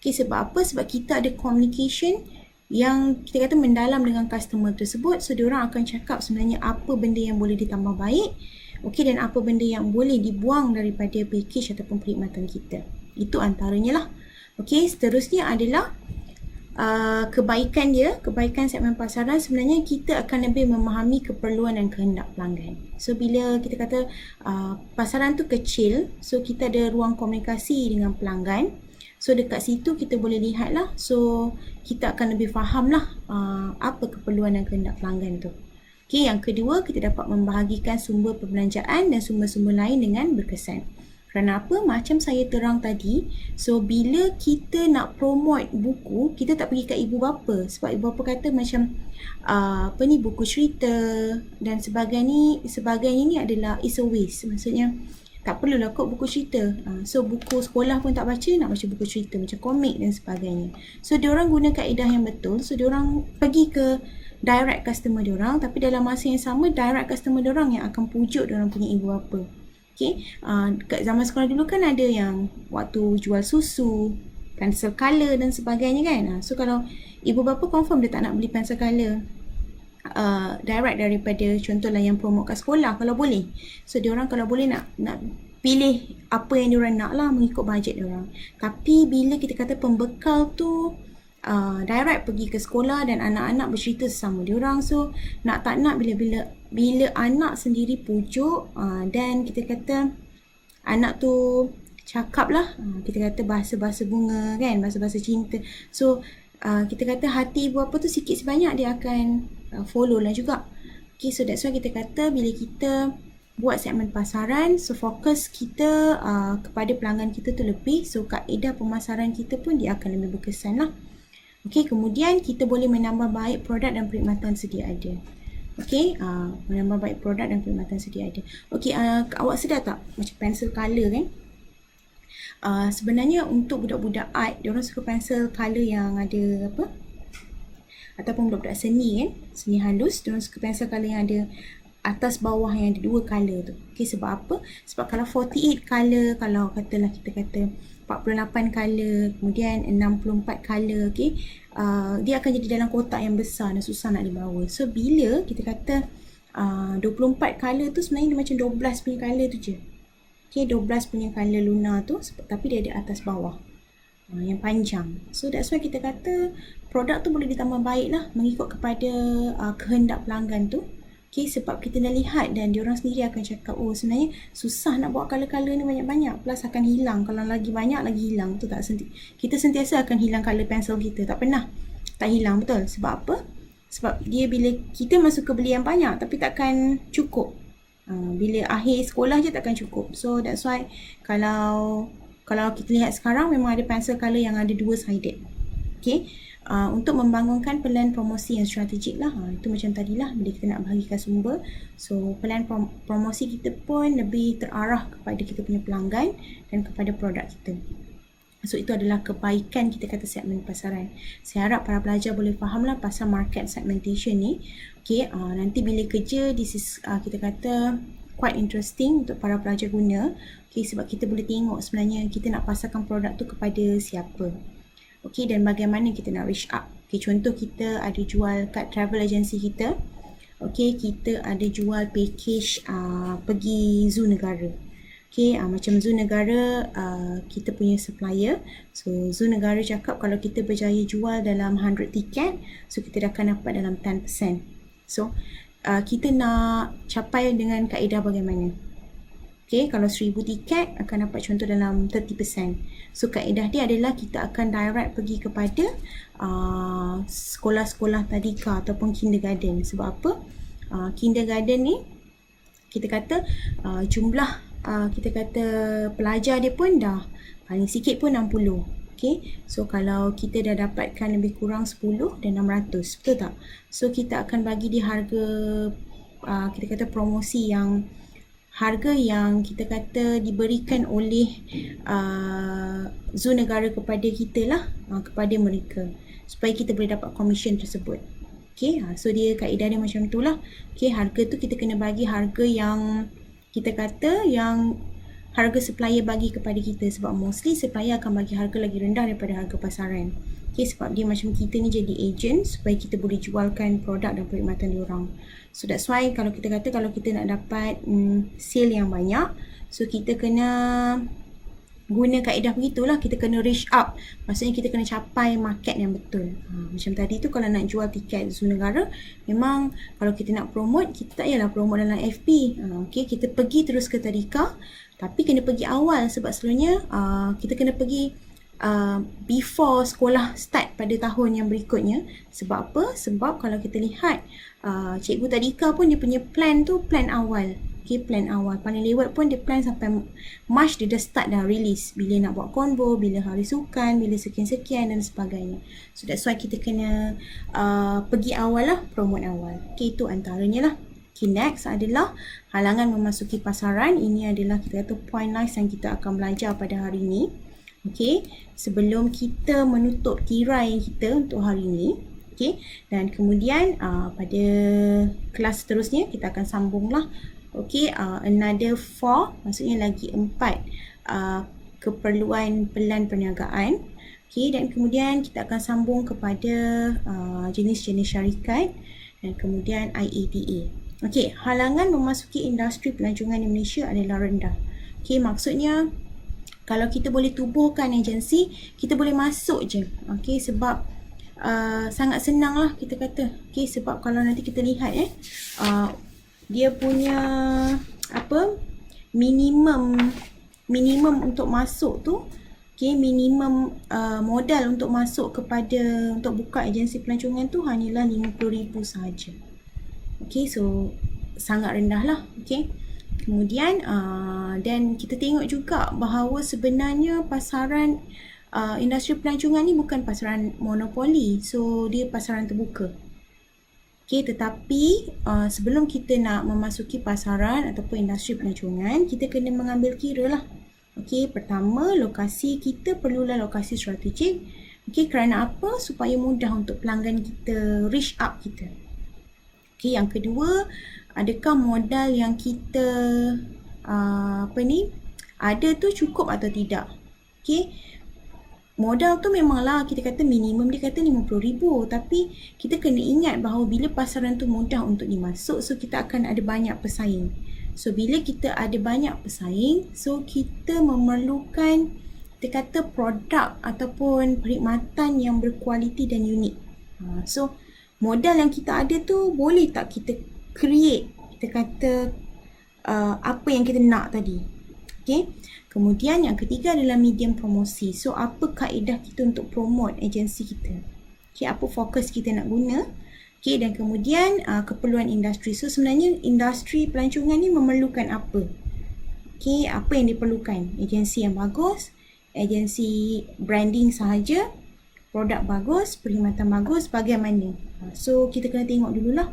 Sebab apa? Sebab kita ada communication yang kita kata mendalam dengan customer tersebut. So, diorang akan cakap sebenarnya apa benda yang boleh ditambah baik, dan apa benda yang boleh dibuang daripada package ataupun perkhidmatan kita. Itu antaranya lah. Seterusnya adalah kebaikan dia, kebaikan segmen pasaran sebenarnya kita akan lebih memahami keperluan dan kehendak pelanggan. So bila kita kata pasaran tu kecil, so kita ada ruang komunikasi dengan pelanggan. So dekat situ kita boleh lihat lah, so kita akan lebih faham lah apa keperluan dan kehendak pelanggan tu. Yang kedua, kita dapat membahagikan sumber perbelanjaan dan sumber-sumber lain dengan berkesan. Kerana apa? Macam saya terang tadi, so bila kita nak promote buku, kita tak pergi kat ibu bapa. Sebab ibu bapa kata macam buku cerita dan sebagainya ni adalah is a waste. Maksudnya tak perlulah kot buku cerita. So buku sekolah pun tak baca, nak baca buku cerita macam komik dan sebagainya. So diorang guna kaedah yang betul. So diorang pergi ke direct customer diorang, tapi dalam masa yang sama direct customer diorang yang akan pujuk diorang punya ibu bapa. Kat zaman sekolah dulu kan ada yang waktu jual susu, pensel color dan sebagainya kan. So kalau ibu bapa confirm dia tak nak beli pensel color direct daripada contohlah yang promote kat sekolah kalau boleh. So diorang kalau boleh nak pilih apa yang diorang nak lah mengikut bajet diorang. Tapi bila kita kata pembekal tu direct pergi ke sekolah dan anak-anak bercerita sesama diorang, so nak tak nak bila anak sendiri pujuk dan kita kata anak tu cakap lah, kita kata bahasa-bahasa bunga kan, bahasa-bahasa cinta, so kita kata hati ibu apa tu sikit sebanyak dia akan follow lah juga. So that's why kita kata bila kita buat segmen pasaran, so fokus kita kepada pelanggan kita tu lebih, so kaedah pemasaran kita pun dia akan lebih berkesan lah. Kemudian kita boleh menambah baik produk dan perkhidmatan sedia ada. Menambah baik produk dan perkhidmatan sedia ada. Awak sedar tak macam pensel color kan? Sebenarnya untuk budak-budak art, diorang suka pensel color yang ada ataupun budak-budak seni kan, seni halus, diorang suka pensel colour yang ada atas bawah yang ada 2 colour tu. Okay, sebab apa? Sebab kalau 48 colour, kalau katalah kita kata 48 colour, kemudian 64 colour, okay, dia akan jadi dalam kotak yang besar dan susah nak dibawa. So, bila kita kata 24 colour tu sebenarnya dia macam 12 punya colour tu je. Okay, 12 punya colour lunar tu, tapi dia ada atas bawah. Yang panjang. So, that's why kita kata produk tu boleh ditambah baik lah mengikut kepada kehendak pelanggan tu. Okay, sebab kita dah lihat dan diorang sendiri akan cakap, oh sebenarnya susah nak buat colour-colour ni banyak-banyak, plus akan hilang. Kalau lagi banyak, lagi hilang. Betul tak? Kita sentiasa akan hilang colour pensel kita. Tak pernah tak hilang, betul? Sebab apa? Sebab dia bila kita masuk ke beli yang banyak, tapi takkan cukup. Bila akhir sekolah je takkan cukup. So that's why kalau kita lihat sekarang memang ada pencil colour yang ada 2-sided. Okay. Untuk membangunkan pelan promosi yang strategik lah. Itu macam tadilah bila kita nak bahagikan sumber. So pelan promosi kita pun lebih terarah kepada kita punya pelanggan dan kepada produk kita. So itu adalah kebaikan kita kata segmen pasaran. Saya harap para pelajar boleh fahamlah pasal market segmentation ni. Okay, nanti bila kerja, this is kita kata quite interesting untuk para pelajar guna. Okay, sebab kita boleh tengok sebenarnya kita nak pasarkan produk tu kepada siapa. Okay, dan bagaimana kita nak reach up. Okay, contoh kita ada jual kat travel agency kita. Okay, kita ada jual package pergi zoo negara. Okay, macam zoo negara kita punya supplier. So, zoo negara cakap kalau kita berjaya jual dalam 100 tiket, so kita dah akan dapat dalam 10%. So, kita nak capai dengan kaedah bagaimana? Okay, kalau 1000 tiket akan dapat contoh dalam 30%. So, kaedah dia adalah kita akan direct pergi kepada sekolah-sekolah tadika ataupun kindergarten. Sebab apa? Kindergarten ni kita kata jumlah kita kata pelajar dia pun dah paling sikit pun 60. Okay, so kalau kita dah dapatkan lebih kurang 10 dan 600, betul tak? So kita akan bagi dia harga kita kata promosi yang harga yang kita kata diberikan oleh zoo negara kepada kita lah, kepada mereka, supaya kita boleh dapat komisen tersebut. Okay, so dia kaedah dia macam tu lah. Okay, harga tu kita kena bagi harga yang kita kata yang harga supplier bagi kepada kita, sebab mostly supplier akan bagi harga lagi rendah daripada harga pasaran. Okay, sebab dia macam kita ni jadi agent supaya kita boleh jualkan produk dan perkhidmatan diorang. So that's why kalau kita kata kalau kita nak dapat sale yang banyak, so kita kena guna kaedah begitulah, kita kena reach up. Maksudnya kita kena capai market yang betul. Macam tadi tu kalau nak jual tiket zoo negara, memang kalau kita nak promote, kita tak payahlah promote dalam FB. Okay, kita pergi terus ke tadika, tapi kena pergi awal sebab selalunya kita kena pergi before sekolah start pada tahun yang berikutnya. Sebab apa? Sebab kalau kita lihat cikgu tadika pun dia punya plan tu plan awal. Okay, plan awal. Paling lewat pun dia plan sampai March dia dah start dah release. Bila nak buat combo, bila hari sukan, bila sekian-sekian dan sebagainya. So that's why kita kena pergi awal lah, promote awal. Okay, itu antaranya lah. Okay, next adalah halangan memasuki pasaran. Ini adalah kita kata point lines yang kita akan belajar pada hari ini. Okay, sebelum kita menutup tirai kita untuk hari ini. Okay, dan kemudian pada kelas seterusnya kita akan sambunglah. Okay, another 4, maksudnya lagi 4 keperluan pelan perniagaan. Okay, dan kemudian kita akan sambung kepada jenis-jenis syarikat dan kemudian IATA. Okay, halangan memasuki industri pelancongan di Malaysia adalah rendah. Okay, maksudnya kalau kita boleh tubuhkan agensi, kita boleh masuk je. Okay, sebab sangat senang lah kita kata. Okay, sebab kalau nanti kita lihat dia punya minimum untuk masuk tu, okay, minimum modal untuk masuk kepada untuk buka agensi pelancongan tu hanyalah 50,000 sahaja. Okay, so sangat rendah lah. Okay, kemudian dan kita tengok juga bahawa sebenarnya pasaran industri pelancongan ni bukan pasaran monopoli, so dia pasaran terbuka. Okay, tetapi sebelum kita nak memasuki pasaran ataupun industri pelancongan, kita kena mengambil kira lah. Okay, pertama lokasi kita perlulah lokasi strategik. Okey, kerana apa? Supaya mudah untuk pelanggan kita reach up kita. Okey, yang kedua, adakah modal yang kita ada tu cukup atau tidak? Okey, modal tu memanglah kita kata minimum dia kata RM50,000, tapi kita kena ingat bahawa bila pasaran tu mudah untuk dimasuk, so kita akan ada banyak pesaing. So bila kita ada banyak pesaing, so kita memerlukan kita kata produk ataupun perkhidmatan yang berkualiti dan unik. So modal yang kita ada tu boleh tak kita create, kita kata apa yang kita nak tadi. Okay. Kemudian yang ketiga adalah medium promosi. So apa kaedah kita untuk promote agensi kita? Okay, apa fokus kita nak guna? Okay, dan kemudian keperluan industri. So sebenarnya industri pelancongan ni memerlukan apa? Okay, apa yang diperlukan? Agensi yang bagus, agensi branding sahaja, produk bagus, perkhidmatan bagus, bagaimana? So kita kena tengok dululah.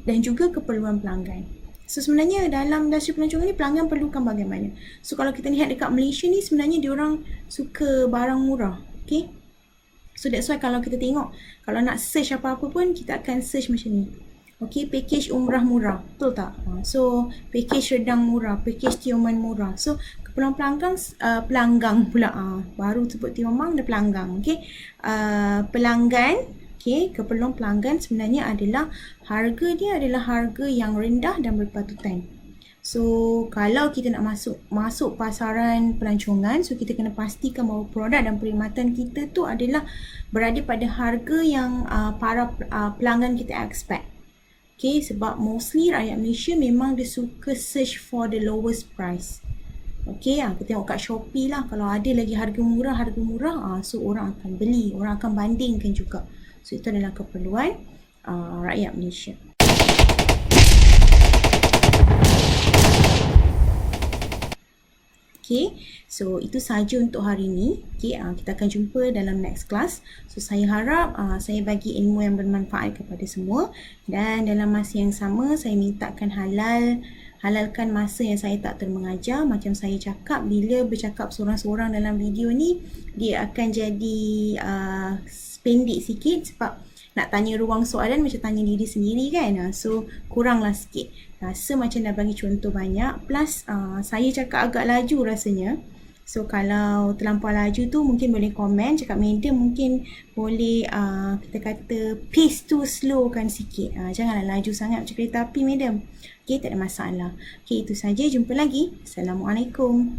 Dan juga keperluan pelanggan. So sebenarnya dalam industri pelancongan ni pelanggan perlukan bagaimana? So kalau kita lihat dekat Malaysia ni sebenarnya diorang suka barang murah. Okay? So that's why kalau kita tengok, kalau nak search apa-apa pun kita akan search macam ni. Okay, package umrah murah. Betul tak? So package redang murah, package tioman murah. So keperluan pelanggan pula. Baru sebut tiomang dah pelanggan. Okay? Pelanggan, okay, keperluan pelanggan sebenarnya adalah harga dia adalah harga yang rendah dan berpatutan. So kalau kita nak masuk pasaran pelancongan, so kita kena pastikan bahawa produk dan perkhidmatan kita tu adalah berada pada harga yang para pelanggan kita expect. Okay, sebab mostly rakyat Malaysia memang dia suka search for the lowest price. Okay, kita tengok kat Shopee lah, kalau ada lagi harga murah, so orang akan beli, orang akan bandingkan juga. So itu adalah keperluan rakyat Malaysia. Okay, so itu sahaja untuk hari ini. Okay, kita akan jumpa dalam next class. So saya harap saya bagi ilmu yang bermanfaat kepada semua, dan dalam masa yang sama saya mintakan halalkan masa yang saya tak termengajar. Macam saya cakap, bila bercakap seorang-seorang dalam video ni, dia akan jadi pendek sikit sebab nak tanya ruang soalan macam tanya diri sendiri kan. So kuranglah sikit. Rasa macam dah bagi contoh banyak. Plus saya cakap agak laju rasanya. So kalau terlampau laju tu mungkin boleh komen. Cakap madam mungkin boleh kita kata pace tu slow kan sikit. Janganlah laju sangat macam kereta api madam. Okay, tak ada masalah. Okay, itu saja. Jumpa lagi. Assalamualaikum.